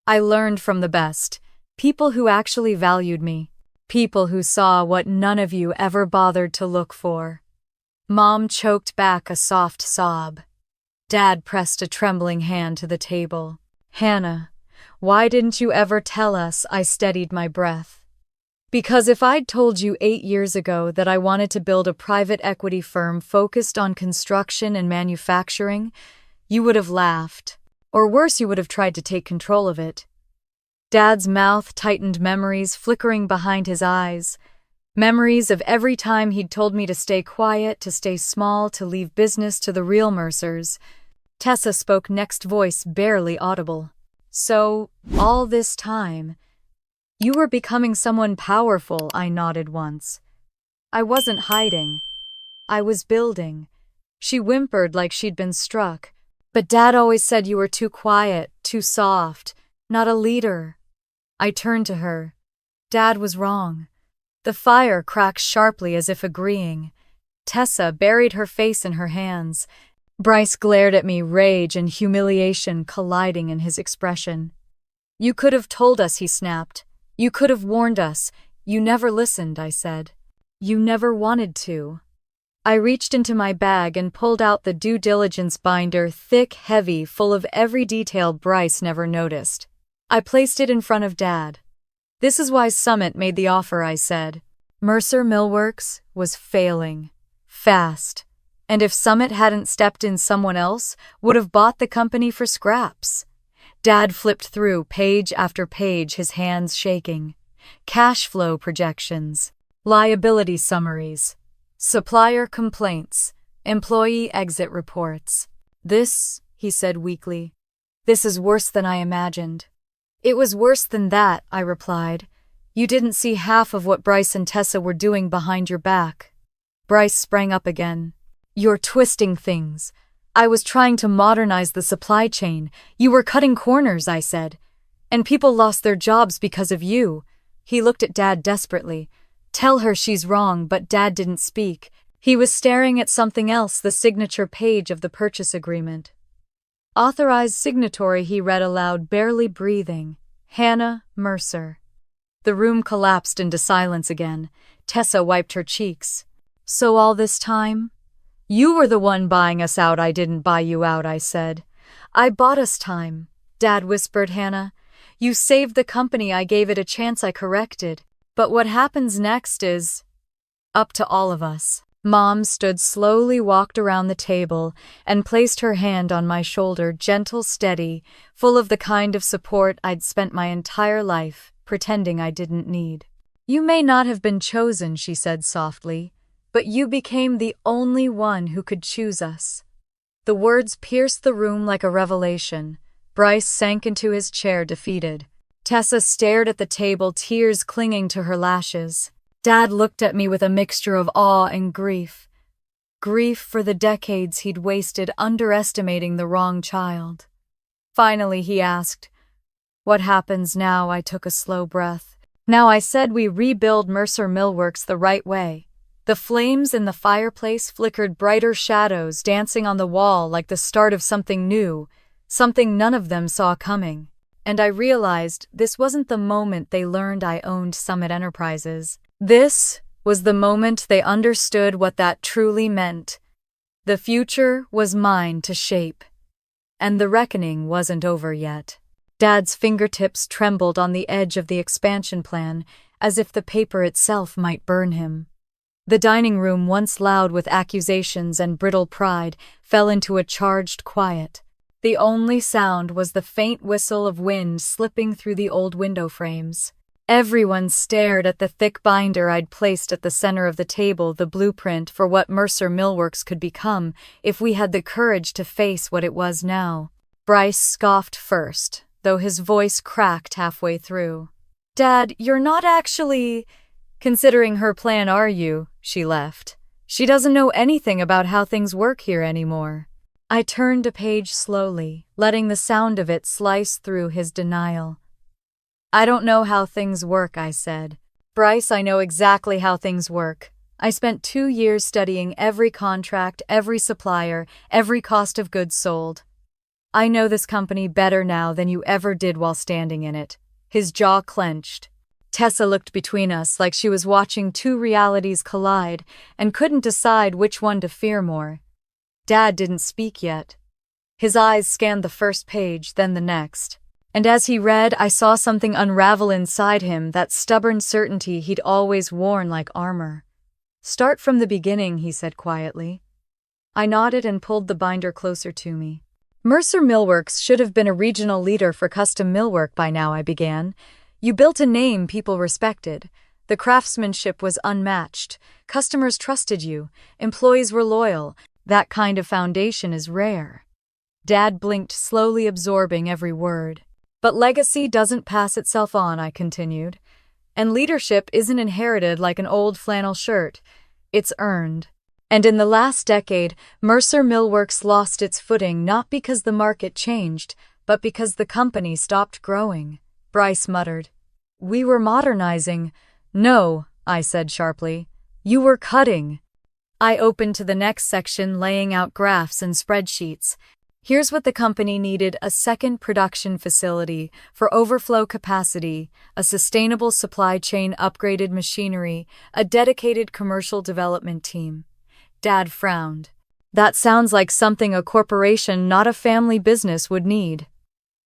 I learned from the best. People who actually valued me. People who saw what none of you ever bothered to look for. Mom choked back a soft sob. Dad pressed a trembling hand to the table. Hannah, why didn't you ever tell us? I steadied my breath. Because if I'd told you 8 years ago that I wanted to build a private equity firm focused on construction and manufacturing, you would have laughed. Or worse, you would have tried to take control of it. Dad's mouth tightened, memories flickering behind his eyes. Memories of every time he'd told me to stay quiet, to stay small, to leave business to the real Mercers. Tessa spoke next, voice barely audible. So, all this time, you were becoming someone powerful, I nodded once. I wasn't hiding. I was building. She whimpered like she'd been struck. But Dad always said you were too quiet, too soft, not a leader. I turned to her. Dad was wrong. The fire cracked sharply as if agreeing. Tessa buried her face in her hands. Bryce glared at me, rage and humiliation colliding in his expression. You could have told us, he snapped. You could have warned us. You never listened, I said. You never wanted to. I reached into my bag and pulled out the due diligence binder, thick, heavy, full of every detail Bryce never noticed. I placed it in front of Dad. This is why Summit made the offer, I said. Mercer Millworks was failing. Fast. And if Summit hadn't stepped in, someone else would have bought the company for scraps. Dad flipped through page after page, his hands shaking. Cash flow projections, liability summaries, supplier complaints, employee exit reports. This, he said weakly, this is worse than I imagined. It was worse than that, I replied. You didn't see half of what Bryce and Tessa were doing behind your back. Bryce sprang up again. You're twisting things. I was trying to modernize the supply chain. You were cutting corners, I said. And people lost their jobs because of you. He looked at Dad desperately. Tell her she's wrong, but Dad didn't speak. He was staring at something else, the signature page of the purchase agreement. Authorized signatory, he read aloud, barely breathing. Hannah Mercer. The room collapsed into silence again. Tessa wiped her cheeks. So all this time? You were the one buying us out. I didn't buy you out, I said. I bought us time, Dad whispered. Hannah, you saved the company. I gave it a chance. I corrected. But what happens next is up to all of us. Mom stood slowly, walked around the table, and placed her hand on my shoulder, gentle, steady, full of the kind of support I'd spent my entire life pretending I didn't need. You may not have been chosen, she said softly, but you became the only one who could choose us. The words pierced the room like a revelation. Bryce sank into his chair, defeated. Tessa stared at the table, tears clinging to her lashes. Dad looked at me with a mixture of awe and grief. Grief for the decades he'd wasted underestimating the wrong child. Finally, he asked, what happens now? I took a slow breath. Now, I said, we rebuild Mercer Millworks the right way. The flames in the fireplace flickered, brighter shadows dancing on the wall like the start of something new, something none of them saw coming. And I realized this wasn't the moment they learned I owned Summit Enterprises. This was the moment they understood what that truly meant. The future was mine to shape. And the reckoning wasn't over yet. Dad's fingertips trembled on the edge of the expansion plan, as if the paper itself might burn him. The dining room, once loud with accusations and brittle pride, fell into a charged quiet. The only sound was the faint whistle of wind slipping through the old window frames. Everyone stared at the thick binder I'd placed at the center of the table, the blueprint for what Mercer Millworks could become if we had the courage to face what it was now. Bryce scoffed first, though his voice cracked halfway through. Dad, you're not actually considering her plan, are you? She left. She doesn't know anything about how things work here anymore. I turned a page slowly, letting the sound of it slice through his denial. I don't know how things work, I said. Bryce, I know exactly how things work. I spent 2 years studying every contract, every supplier, every cost of goods sold. I know this company better now than you ever did while standing in it. His jaw clenched. Tessa looked between us like she was watching two realities collide and couldn't decide which one to fear more. Dad didn't speak yet. His eyes scanned the first page, then the next. And as he read, I saw something unravel inside him, that stubborn certainty he'd always worn like armor. "Start from the beginning," he said quietly. I nodded and pulled the binder closer to me. "Mercer Millworks should have been a regional leader for custom millwork by now," I began. "You built a name people respected. The craftsmanship was unmatched. Customers trusted you. Employees were loyal. That kind of foundation is rare." Dad blinked, slowly absorbing every word. "But legacy doesn't pass itself on," I continued. "And leadership isn't inherited like an old flannel shirt. It's earned. And in the last decade, Mercer Millworks lost its footing not because the market changed, but because the company stopped growing." Bryce muttered. "We were modernizing." "No," I said sharply. "You were cutting." I opened to the next section, laying out graphs and spreadsheets. Here's what the company needed: a second production facility for overflow capacity, a sustainable supply chain, upgraded machinery, a dedicated commercial development team. Dad frowned. "That sounds like something a corporation, not a family business, would need."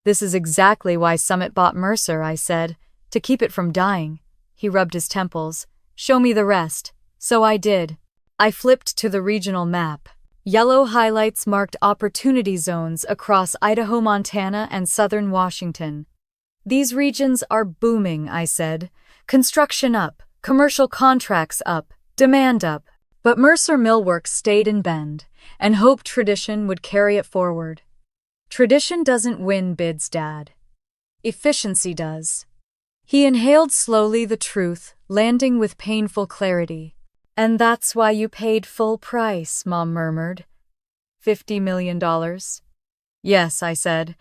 "This is exactly why Summit bought Mercer," I said, "to keep it from dying." He rubbed his temples. "Show me the rest." So I did. I flipped to the regional map. Yellow highlights marked opportunity zones across Idaho, Montana, and southern Washington. "These regions are booming," I said. "Construction up, commercial contracts up, demand up." But Mercer Millworks stayed in Bend, and hoped tradition would carry it forward. "Tradition doesn't win bids, Dad. Efficiency does." He inhaled slowly the truth, landing with painful clarity. "And that's why you paid full price," Mom murmured. $50 million. "Yes," I said,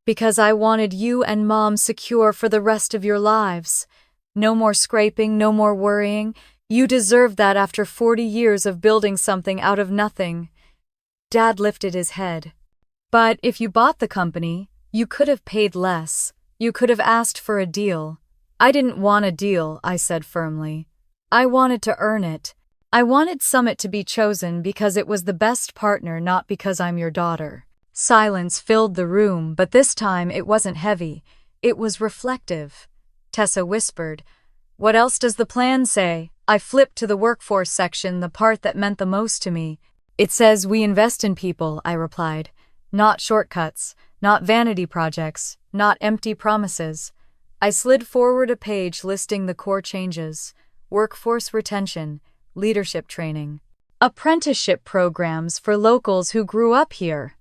"because I wanted you and Mom secure for the rest of your lives. No more scraping, no more worrying. You deserve that after 40 years of building something out of nothing." Dad lifted his head. "But if you bought the company, you could have paid less. You could have asked for a deal." "I didn't want a deal," I said firmly. "I wanted to earn it. I wanted Summit to be chosen because it was the best partner, not because I'm your daughter." Silence filled the room, but this time it wasn't heavy. It was reflective. Tessa whispered, "What else does the plan say?" I flipped to the workforce section, the part that meant the most to me. "It says we invest in people," I replied. "Not shortcuts, not vanity projects, not empty promises." I slid forward a page listing the core changes: workforce retention, leadership training, apprenticeship programs for locals who grew up here,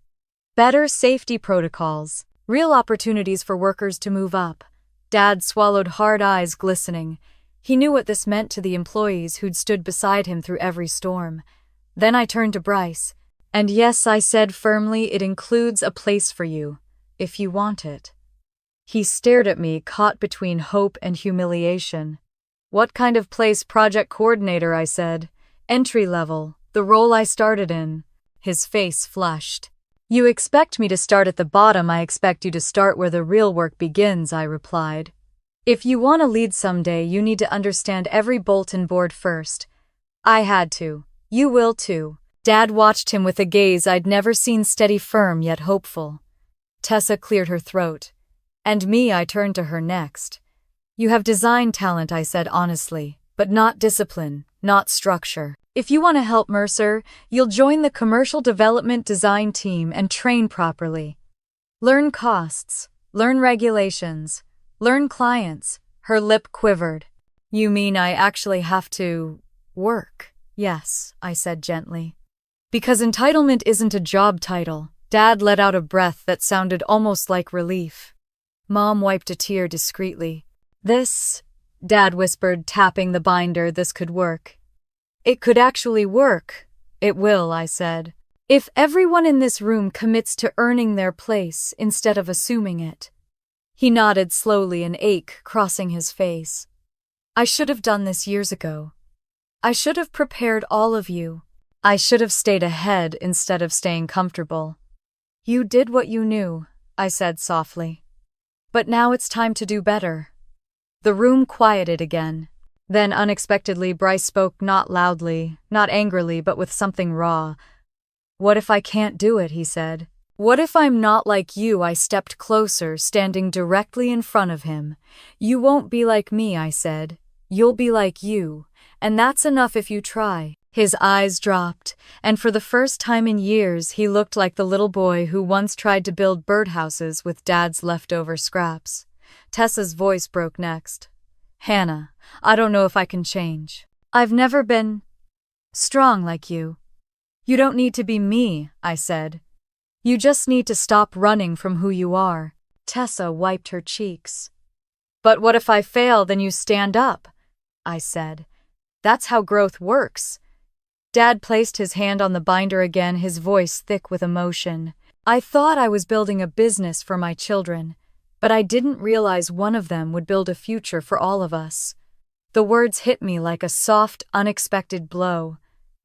better safety protocols, real opportunities for workers to move up. Dad swallowed hard, eyes glistening. He knew what this meant to the employees who'd stood beside him through every storm. Then I turned to Bryce. "And yes," I said firmly, "it includes a place for you, if you want it." He stared at me, caught between hope and humiliation. "What kind of place?" "Project coordinator," I said. "Entry level, the role I started in." His face flushed. "You expect me to start at the bottom. I expect you to start where the real work begins," I replied. "If you want to lead someday, you need to understand every bolt and board first." I had to. You will too. Dad watched him with a gaze I'd never seen, steady, firm, yet hopeful. Tessa cleared her throat. "And me," I turned to her next. "You have design talent," I said honestly, "but not discipline, not structure. If you want to help Mercer, you'll join the commercial development design team and train properly. Learn costs, learn regulations, learn clients." Her lip quivered. "You mean I actually have to work?" "Yes," I said gently. "Because entitlement isn't a job title." Dad let out a breath that sounded almost like relief. Mom wiped a tear discreetly. "This," Dad whispered, tapping the binder, "this could work." "It could actually work." "It will," I said. "If everyone in this room commits to earning their place instead of assuming it." He nodded slowly, an ache crossing his face. "I should have done this years ago. I should have prepared all of you. I should have stayed ahead instead of staying comfortable." "You did what you knew," I said softly. "But now it's time to do better." The room quieted again. Then unexpectedly Bryce spoke, not loudly, not angrily, but with something raw. "What if I can't do it?" he said. What if I'm not like you? I stepped closer, standing directly in front of him. You won't be like me, I said. You'll be like you, and that's enough if you try. His eyes dropped, and for the first time in years he looked like the little boy who once tried to build birdhouses with Dad's leftover scraps. Tessa's voice broke next. Hannah, I don't know if I can change. I've never been strong like you. You don't need to be me, I said. You just need to stop running from who you are. Tessa wiped her cheeks. But what if I fail, then you stand up? I said. That's how growth works. Dad placed his hand on the binder again, his voice thick with emotion. I thought I was building a business for my children, but I didn't realize one of them would build a future for all of us. The words hit me like a soft, unexpected blow.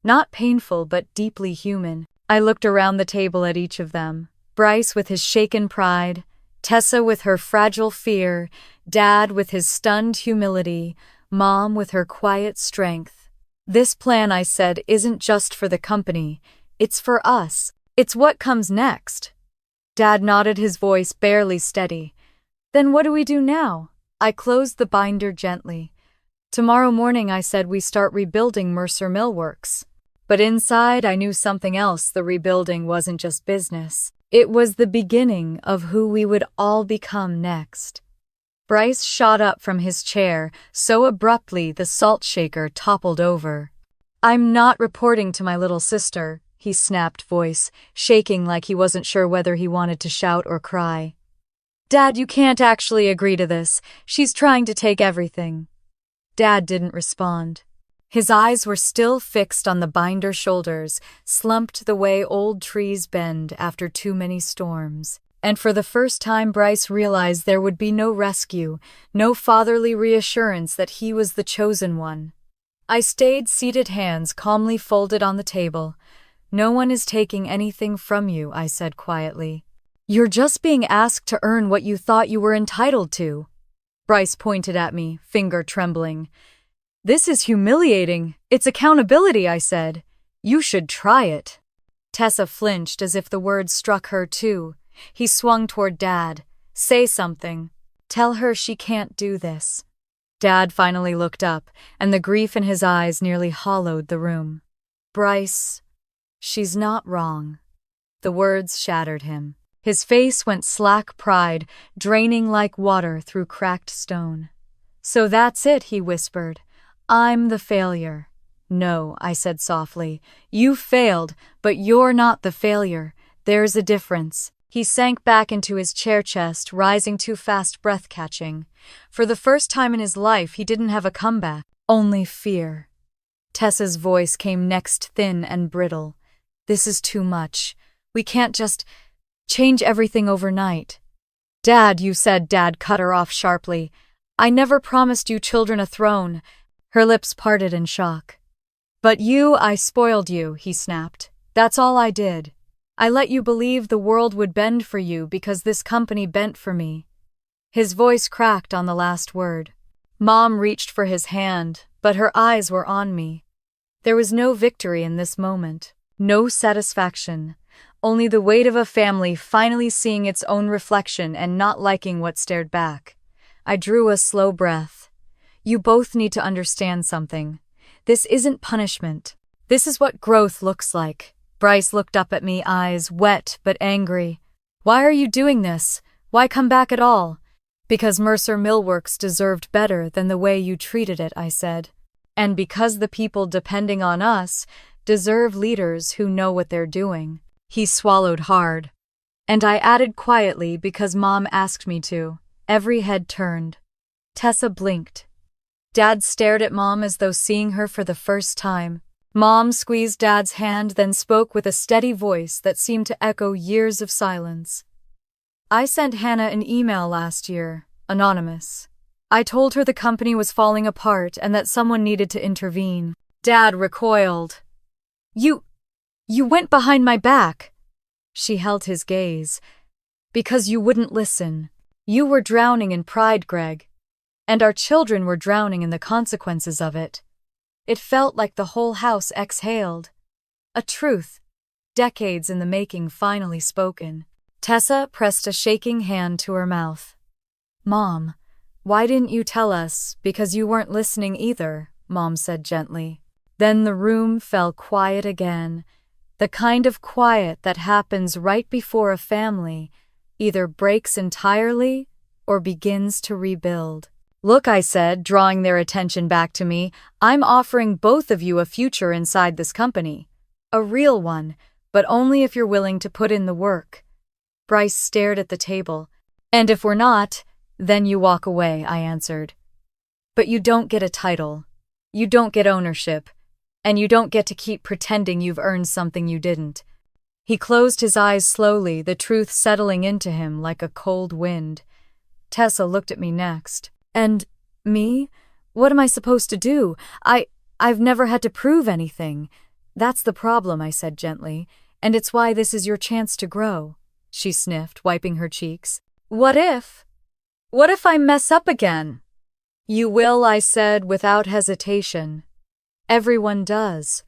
Not painful, but deeply human. I looked around the table at each of them. Bryce with his shaken pride, Tessa with her fragile fear, Dad with his stunned humility, Mom with her quiet strength. This plan, I said, isn't just for the company. It's for us. It's what comes next. Dad nodded, his voice barely steady. Then what do we do now? I closed the binder gently. Tomorrow morning, I said, we start rebuilding Mercer Millworks. But inside, I knew something else. The rebuilding wasn't just business. It was the beginning of who we would all become next. Bryce shot up from his chair so abruptly the salt shaker toppled over. I'm not reporting to my little sister, he snapped, voice shaking like he wasn't sure whether he wanted to shout or cry. Dad, you can't actually agree to this. She's trying to take everything. Dad didn't respond. His eyes were still fixed on the binder shoulders, slumped the way old trees bend after too many storms. And for the first time, Bryce realized there would be no rescue, no fatherly reassurance that he was the chosen one. I stayed seated, hands calmly folded on the table. No one is taking anything from you, I said quietly. You're just being asked to earn what you thought you were entitled to. Bryce pointed at me, finger trembling. This is humiliating. It's accountability, I said. You should try it. Tessa flinched as if the words struck her too. He swung toward Dad. Say something. Tell her she can't do this. Dad finally looked up, and the grief in his eyes nearly hollowed the room. Bryce, she's not wrong. The words shattered him. His face went slack, pride draining like water through cracked stone. So that's it, he whispered. I'm the failure. No, I said softly. You failed, but you're not the failure. There's a difference. He sank back into his chair, chest rising too fast, breath catching. For the first time in his life, he didn't have a comeback, only fear. Tessa's voice came next, thin and brittle. This is too much. We can't just change everything overnight. Dad, you said. Dad cut her off sharply. I never promised you children a throne. Her lips parted in shock. But I spoiled you, he snapped. That's all I did. I let you believe the world would bend for you because this company bent for me. His voice cracked on the last word. Mom reached for his hand, but her eyes were on me. There was no victory in this moment, no satisfaction, only the weight of a family finally seeing its own reflection and not liking what stared back. I drew a slow breath. You both need to understand something. This isn't punishment. This is what growth looks like. Bryce looked up at me, eyes wet but angry. Why are you doing this? Why come back at all? Because Mercer Millworks deserved better than the way you treated it, I said. And because the people depending on us deserve leaders who know what they're doing. He swallowed hard. And I added quietly because Mom asked me to. Every head turned. Tessa blinked. Dad stared at Mom as though seeing her for the first time. Mom squeezed Dad's hand, then spoke with a steady voice that seemed to echo years of silence. I sent Hannah an email last year, anonymous. I told her the company was falling apart and that someone needed to intervene. Dad recoiled. You went behind my back. She held his gaze. Because you wouldn't listen. You were drowning in pride, Greg. And our children were drowning in the consequences of it. It felt like the whole house exhaled. A truth. decades in the making finally spoken. Tessa pressed a shaking hand to her mouth. "Mom, why didn't you tell us? Because you weren't listening either," Mom said gently. Then the room fell quiet again, the kind of quiet that happens right before a family either breaks entirely or begins to rebuild. "Look," I said, drawing their attention back to me, "I'm offering both of you a future inside this company. A real one, but only if you're willing to put in the work." Bryce stared at the table. "And if we're not, then you walk away," I answered. "But you don't get a title. You don't get ownership. And you don't get to keep pretending you've earned something you didn't." He closed his eyes slowly, the truth settling into him like a cold wind. Tessa looked at me next. "And me? What am I supposed to do? I've never had to prove anything." "That's the problem," I said gently, "and it's why this is your chance to grow." She sniffed, wiping her cheeks. What if I mess up again?" "You will," I said without hesitation. "Everyone does.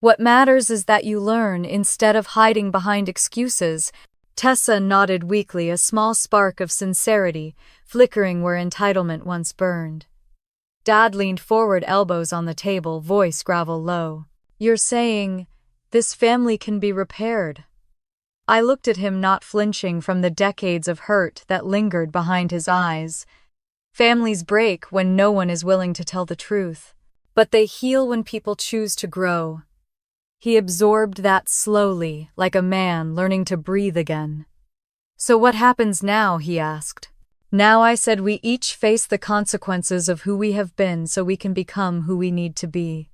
What matters is that you learn instead of hiding behind excuses." Tessa nodded weakly, a small spark of sincerity flickering where entitlement once burned. Dad leaned forward, elbows on the table, voice gravel low. "You're saying this family can be repaired?" I looked at him, not flinching from the decades of hurt that lingered behind his eyes. Families break when no one is willing to tell the truth. But they heal when people choose to grow. He absorbed that slowly, like a man learning to breathe again. "So what happens now?" he asked. "Now," I said, "we each face the consequences of who we have been so we can become who we need to be."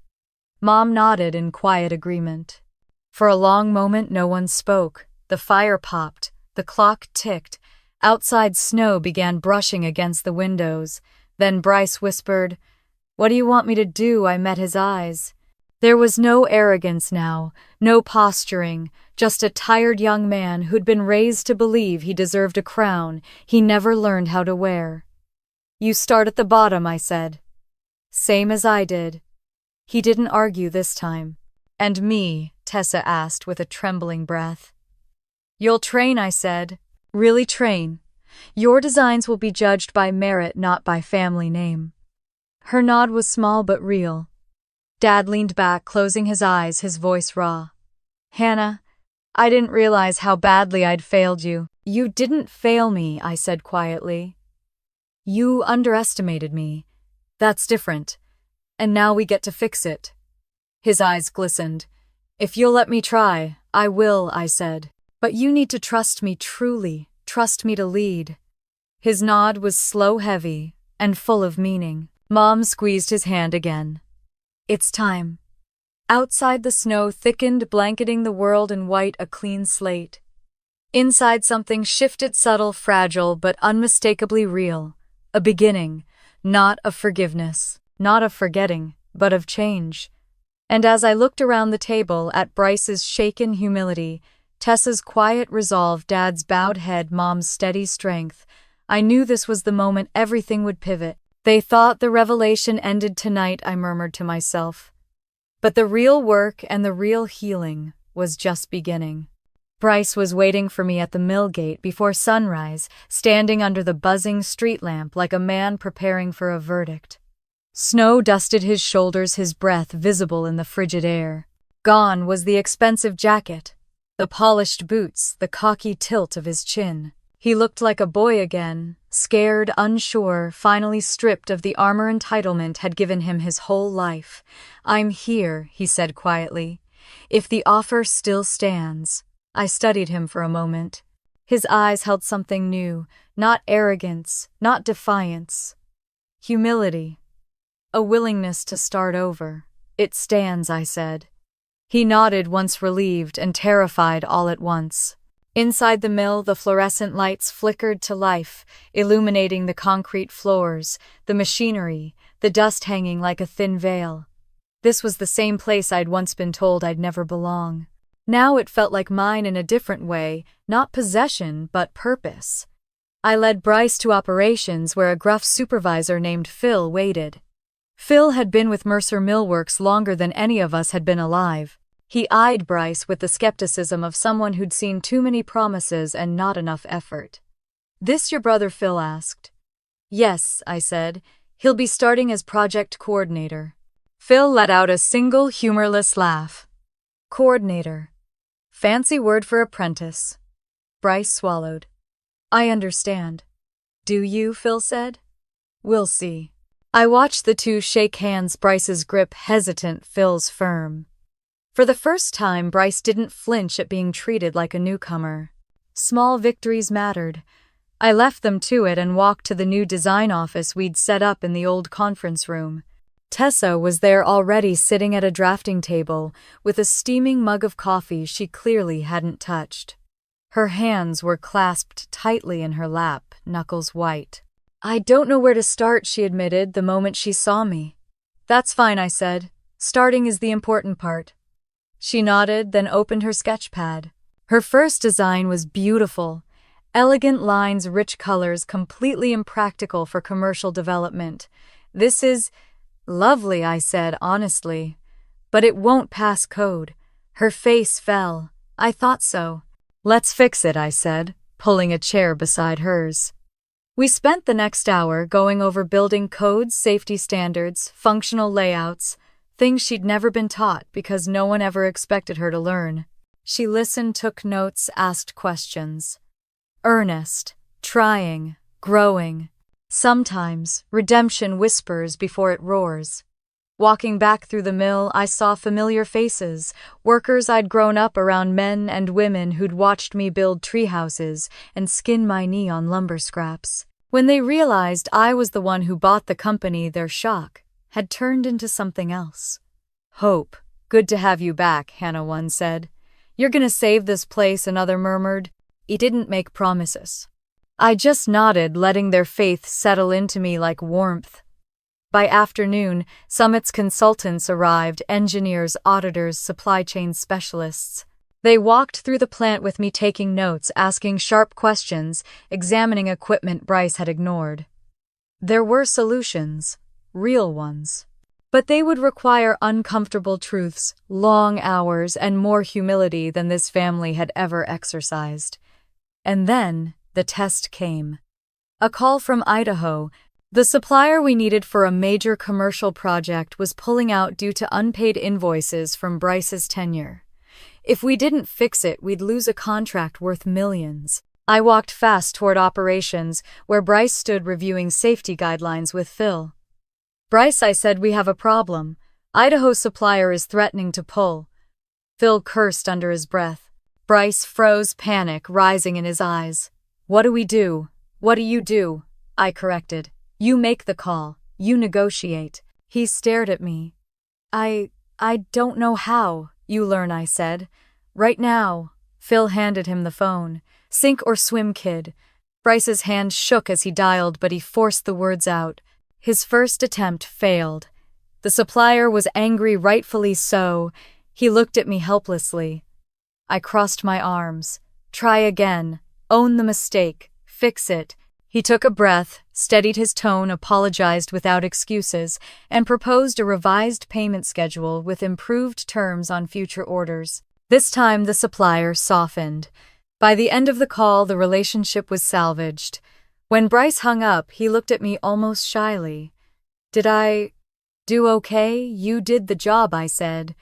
Mom nodded in quiet agreement. For a long moment no one spoke. The fire popped, the clock ticked, outside snow began brushing against the windows. Then Bryce whispered, "What do you want me to do?" I met his eyes. There was no arrogance now, no posturing, just a tired young man who'd been raised to believe he deserved a crown he never learned how to wear. "You start at the bottom," I said. "Same as I did." He didn't argue this time. "And me?" Tessa asked with a trembling breath. "You'll train," I said. "Really train. Your designs will be judged by merit, not by family name." Her nod was small but real. Dad leaned back, closing his eyes, his voice raw. "Hannah, I didn't realize how badly I'd failed you." "You didn't fail me," I said quietly. "You underestimated me. That's different. And now we get to fix it." His eyes glistened. "If you'll let me try, I will," I said. "But you need to trust me truly, trust me to lead." His nod was slow, heavy, and full of meaning. Mom squeezed his hand again. "It's time." Outside the snow thickened, blanketing the world in white, a clean slate. Inside something shifted, subtle, fragile, but unmistakably real. A beginning, not of forgiveness, not of forgetting, but of change. And as I looked around the table at Bryce's shaken humility, Tessa's quiet resolve, Dad's bowed head, Mom's steady strength, I knew this was the moment everything would pivot. "They thought the revelation ended tonight," I murmured to myself. But the real work and the real healing was just beginning. Bryce was waiting for me at the mill gate before sunrise, standing under the buzzing street lamp like a man preparing for a verdict. Snow dusted his shoulders, his breath visible in the frigid air. Gone was the expensive jacket, the polished boots, the cocky tilt of his chin. He looked like a boy again, scared, unsure, finally stripped of the armor entitlement had given him his whole life. "I'm here," he said quietly. "If the offer still stands." I studied him for a moment. His eyes held something new, not arrogance, not defiance. Humility. A willingness to start over. "It stands," I said. He nodded, once relieved and terrified all at once. Inside the mill, the fluorescent lights flickered to life, illuminating the concrete floors, the machinery, the dust hanging like a thin veil. This was the same place I'd once been told I'd never belong. Now it felt like mine in a different way, not possession, but purpose. I led Bryce to operations where a gruff supervisor named Phil waited. Phil had been with Mercer Millworks longer than any of us had been alive. He eyed Bryce with the skepticism of someone who'd seen too many promises and not enough effort. "This your brother Phil?" asked. "Yes," I said. "He'll be starting as project coordinator." Phil let out a single humorless laugh. "Coordinator. Fancy word for apprentice." Bryce swallowed. "I understand." "Do you?" Phil said. "We'll see." I watched the two shake hands, Bryce's grip hesitant, Phil's firm. For the first time, Bryce didn't flinch at being treated like a newcomer. Small victories mattered. I left them to it and walked to the new design office we'd set up in the old conference room. Tessa was there already, sitting at a drafting table with a steaming mug of coffee she clearly hadn't touched. Her hands were clasped tightly in her lap, knuckles white. "I don't know where to start," she admitted the moment she saw me. "That's fine," I said. "Starting is the important part." She nodded, then opened her sketch pad. Her first design was beautiful. Elegant lines, rich colors, completely impractical for commercial development. "This is lovely," I said honestly. "But it won't pass code." Her face fell. "I thought so." "Let's fix it," I said, pulling a chair beside hers. We spent the next hour going over building codes, safety standards, functional layouts, things she'd never been taught because no one ever expected her to learn. She listened, took notes, asked questions. Earnest, trying, growing. Sometimes redemption whispers before it roars. Walking back through the mill, I saw familiar faces, workers I'd grown up around, men and women who'd watched me build treehouses and skin my knee on lumber scraps. When they realized I was the one who bought the company, their shock had turned into something else. "Hope, good to have you back," Hannah one said. "You're gonna save this place," another murmured. "He didn't make promises." I just nodded, letting their faith settle into me like warmth. By afternoon, Summit's consultants arrived, engineers, auditors, supply chain specialists. They walked through the plant with me, taking notes, asking sharp questions, examining equipment Bryce had ignored. There were solutions, real ones. But they would require uncomfortable truths, long hours, and more humility than this family had ever exercised. And then the test came. A call from Idaho. The supplier we needed for a major commercial project was pulling out due to unpaid invoices from Bryce's tenure. If we didn't fix it, we'd lose a contract worth millions. I walked fast toward operations, where Bryce stood reviewing safety guidelines with Phil. "Bryce," I said, "we have a problem. Idaho supplier is threatening to pull." Phil cursed under his breath. Bryce froze, panic rising in his eyes. "What do we do?" "What do you do?" I corrected. "You make the call. You negotiate." He stared at me. I don't know how." "You learn," I said. "Right now." Phil handed him the phone. "Sink or swim, kid." Bryce's hand shook as he dialed, but he forced the words out. His first attempt failed. The supplier was angry, rightfully so. He looked at me helplessly. I crossed my arms. "Try again. Own the mistake. Fix it." He took a breath, steadied his tone, apologized without excuses, and proposed a revised payment schedule with improved terms on future orders. This time the supplier softened. By the end of the call, the relationship was salvaged. When Bryce hung up, he looked at me almost shyly. "Did I do okay?" "You did the job," I said.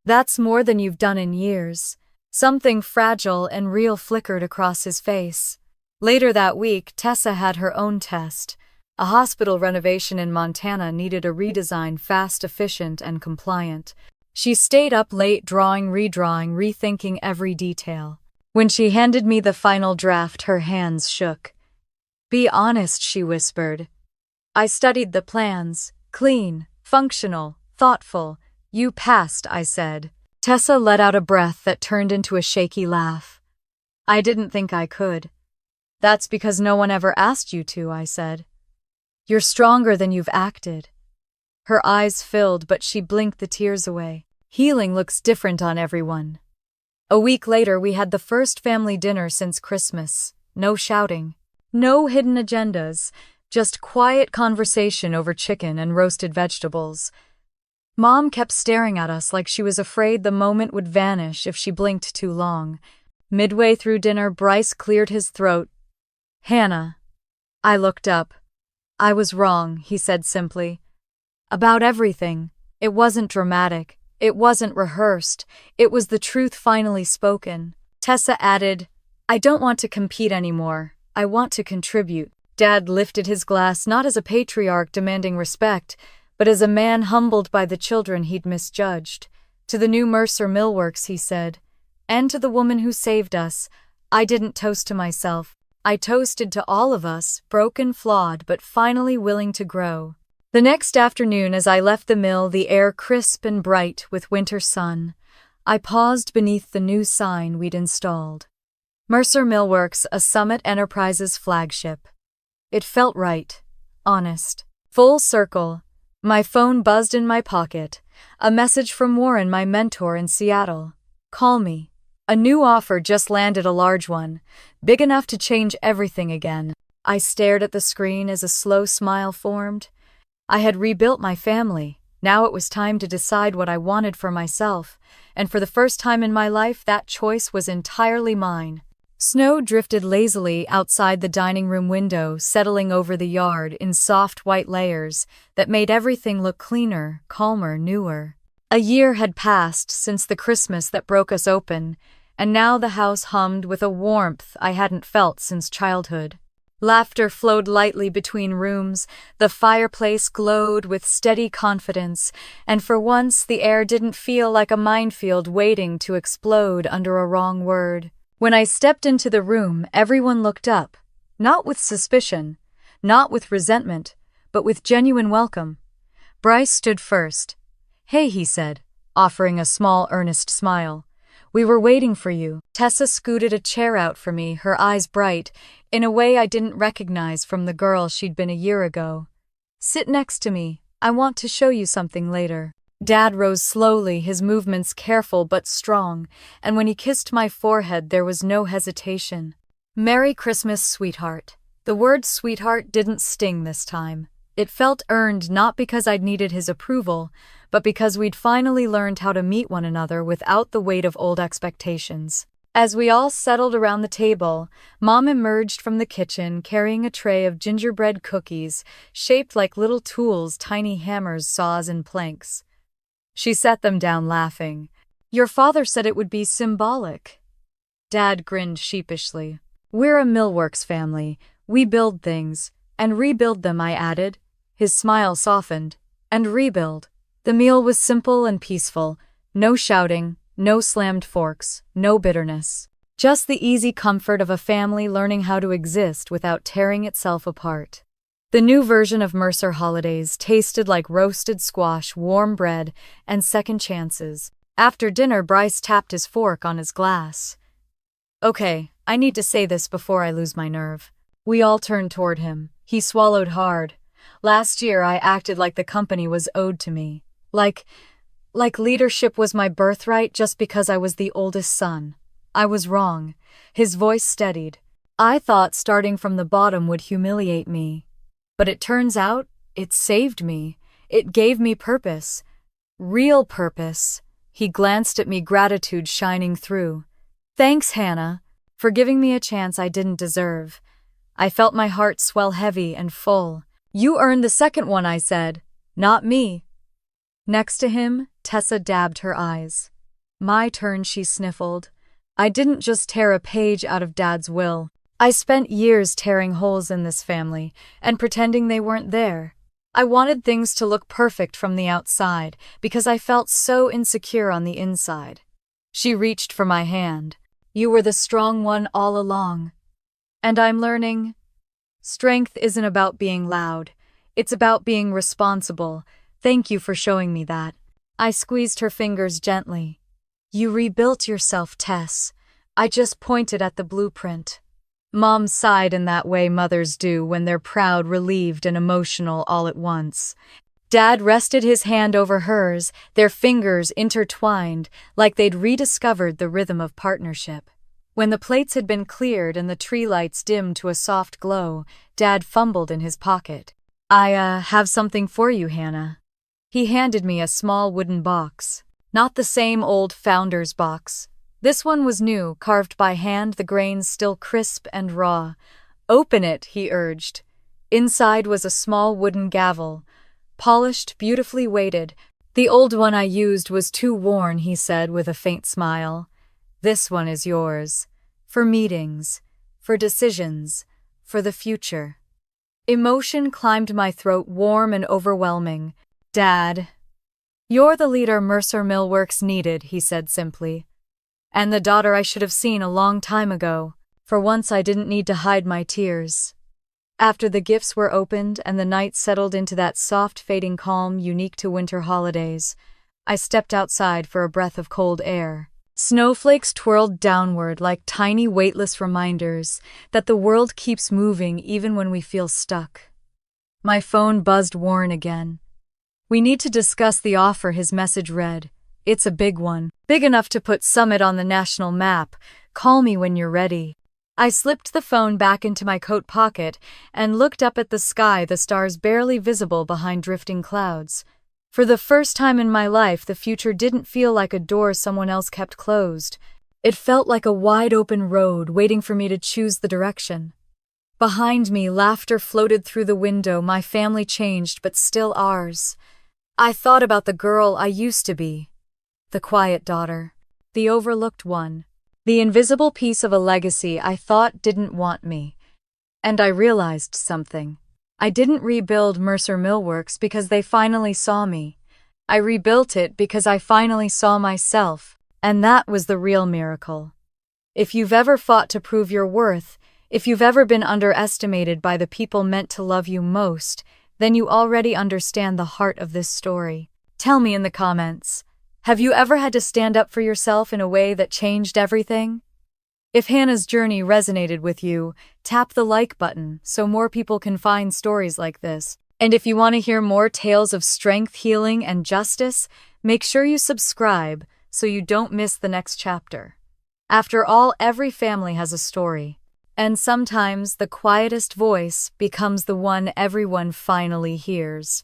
"That's more than you've done in years." Something fragile and real flickered across his face. Later that week, Tessa had her own test. A hospital renovation in Montana needed a redesign, fast, efficient, and compliant. She stayed up late, drawing, redrawing, rethinking every detail. When she handed me the final draft, her hands shook. "Be honest," she whispered. "I studied the plans. Clean, functional, thoughtful. You passed," I said. Tessa let out a breath that turned into a shaky laugh. "I didn't think I could." "That's because no one ever asked you to," I said. "You're stronger than you've acted." Her eyes filled, but she blinked the tears away. Healing looks different on everyone. A week later, we had the first family dinner since Christmas. No shouting. No hidden agendas. Just quiet conversation over chicken and roasted vegetables. Mom kept staring at us like she was afraid the moment would vanish if she blinked too long. Midway through dinner, Bryce cleared his throat. "Hannah." I looked up. "I was wrong," he said simply. "About everything. It wasn't dramatic. It wasn't rehearsed. It was the truth finally spoken." Tessa added, "I don't want to compete anymore. I want to contribute." Dad lifted his glass not as a patriarch demanding respect, but as a man humbled by the children he'd misjudged. "To the new Mercer Millworks," he said, "and to the woman who saved us, I didn't toast to myself. I toasted to all of us, broken, flawed, but finally willing to grow." The next afternoon, as I left the mill, the air crisp and bright with winter sun, I paused beneath the new sign we'd installed. Mercer Millworks, a Summit Enterprises flagship. It felt right, honest. Full circle. My phone buzzed in my pocket. A message from Warren, my mentor in Seattle. "Call me." A new offer just landed, a large one, big enough to change everything again. I stared at the screen as a slow smile formed. I had rebuilt my family. Now it was time to decide what I wanted for myself, and for the first time in my life, that choice was entirely mine. Snow drifted lazily outside the dining room window, settling over the yard in soft white layers that made everything look cleaner, calmer, newer. A year had passed since the Christmas that broke us open, and now the house hummed with a warmth I hadn't felt since childhood. Laughter flowed lightly between rooms, the fireplace glowed with steady confidence, and for once the air didn't feel like a minefield waiting to explode under a wrong word. When I stepped into the room, everyone looked up, not with suspicion, not with resentment, but with genuine welcome. Bryce stood first. "Hey," he said, offering a small, earnest smile. "We were waiting for you." Tessa scooted a chair out for me, her eyes bright, in a way I didn't recognize from the girl she'd been a year ago. "Sit next to me. I want to show you something later." Dad rose slowly, his movements careful but strong, and when he kissed my forehead there was no hesitation. "Merry Christmas, sweetheart." The word sweetheart didn't sting this time. It felt earned, not because I'd needed his approval, but because we'd finally learned how to meet one another without the weight of old expectations. As we all settled around the table, Mom emerged from the kitchen carrying a tray of gingerbread cookies shaped like little tools, tiny hammers, saws, and planks. She set them down laughing. "Your father said it would be symbolic." Dad grinned sheepishly. "We're a Millworks family. We build things, and rebuild them," I added. His smile softened. "And rebuild." The meal was simple and peaceful. No shouting, no slammed forks, no bitterness. Just the easy comfort of a family learning how to exist without tearing itself apart. The new version of Mercer holidays tasted like roasted squash, warm bread, and second chances. After dinner, Bryce tapped his fork on his glass. "Okay, I need to say this before I lose my nerve." We all turned toward him. He swallowed hard. "Last year I acted like the company was owed to me. Like leadership was my birthright just because I was the oldest son. I was wrong." His voice steadied. "I thought starting from the bottom would humiliate me. But it turns out, it saved me. It gave me purpose. Real purpose." He glanced at me, gratitude shining through. "Thanks, Hannah, for giving me a chance I didn't deserve." I felt my heart swell heavy and full. "You earned the second one," I said. "Not me." Next to him, Tessa dabbed her eyes. "My turn," she sniffled. "I didn't just tear a page out of Dad's will. I spent years tearing holes in this family and pretending they weren't there. I wanted things to look perfect from the outside because I felt so insecure on the inside." She reached for my hand. "You were the strong one all along. And I'm learning. Strength isn't about being loud. It's about being responsible. Thank you for showing me that." I squeezed her fingers gently. "You rebuilt yourself, Tess. I just pointed at the blueprint." Mom sighed in that way mothers do when they're proud, relieved, and emotional all at once. Dad rested his hand over hers, their fingers intertwined like they'd rediscovered the rhythm of partnership. When the plates had been cleared and the tree lights dimmed to a soft glow, Dad fumbled in his pocket. I have something for you, Hannah." He handed me a small wooden box. Not the same old founder's box. This one was new, carved by hand, the grains still crisp and raw. "Open it," he urged. Inside was a small wooden gavel, polished, beautifully weighted. "The old one I used was too worn," he said with a faint smile. "This one is yours. For meetings, for decisions, for the future." Emotion climbed my throat, warm and overwhelming. "Dad, you're the leader Mercer Millworks needed," he said simply. "And the daughter I should have seen a long time ago." For once I didn't need to hide my tears. After the gifts were opened and the night settled into that soft, fading calm unique to winter holidays, I stepped outside for a breath of cold air. Snowflakes twirled downward like tiny, weightless reminders that the world keeps moving even when we feel stuck. My phone buzzed Warren again. "We need to discuss the offer," his message read. "It's a big one. Big enough to put Summit on the national map. Call me when you're ready." I slipped the phone back into my coat pocket and looked up at the sky, the stars barely visible behind drifting clouds. For the first time in my life, the future didn't feel like a door someone else kept closed. It felt like a wide-open road waiting for me to choose the direction. Behind me, laughter floated through the window. My family changed, but still ours. I thought about the girl I used to be. The quiet daughter. The overlooked one. The invisible piece of a legacy I thought didn't want me. And I realized something. I didn't rebuild Mercer Millworks because they finally saw me. I rebuilt it because I finally saw myself. And that was the real miracle. If you've ever fought to prove your worth, if you've ever been underestimated by the people meant to love you most, then you already understand the heart of this story. Tell me in the comments. Have you ever had to stand up for yourself in a way that changed everything? If Hannah's journey resonated with you, tap the like button so more people can find stories like this. And if you want to hear more tales of strength, healing, and justice, make sure you subscribe so you don't miss the next chapter. After all, every family has a story. And sometimes the quietest voice becomes the one everyone finally hears.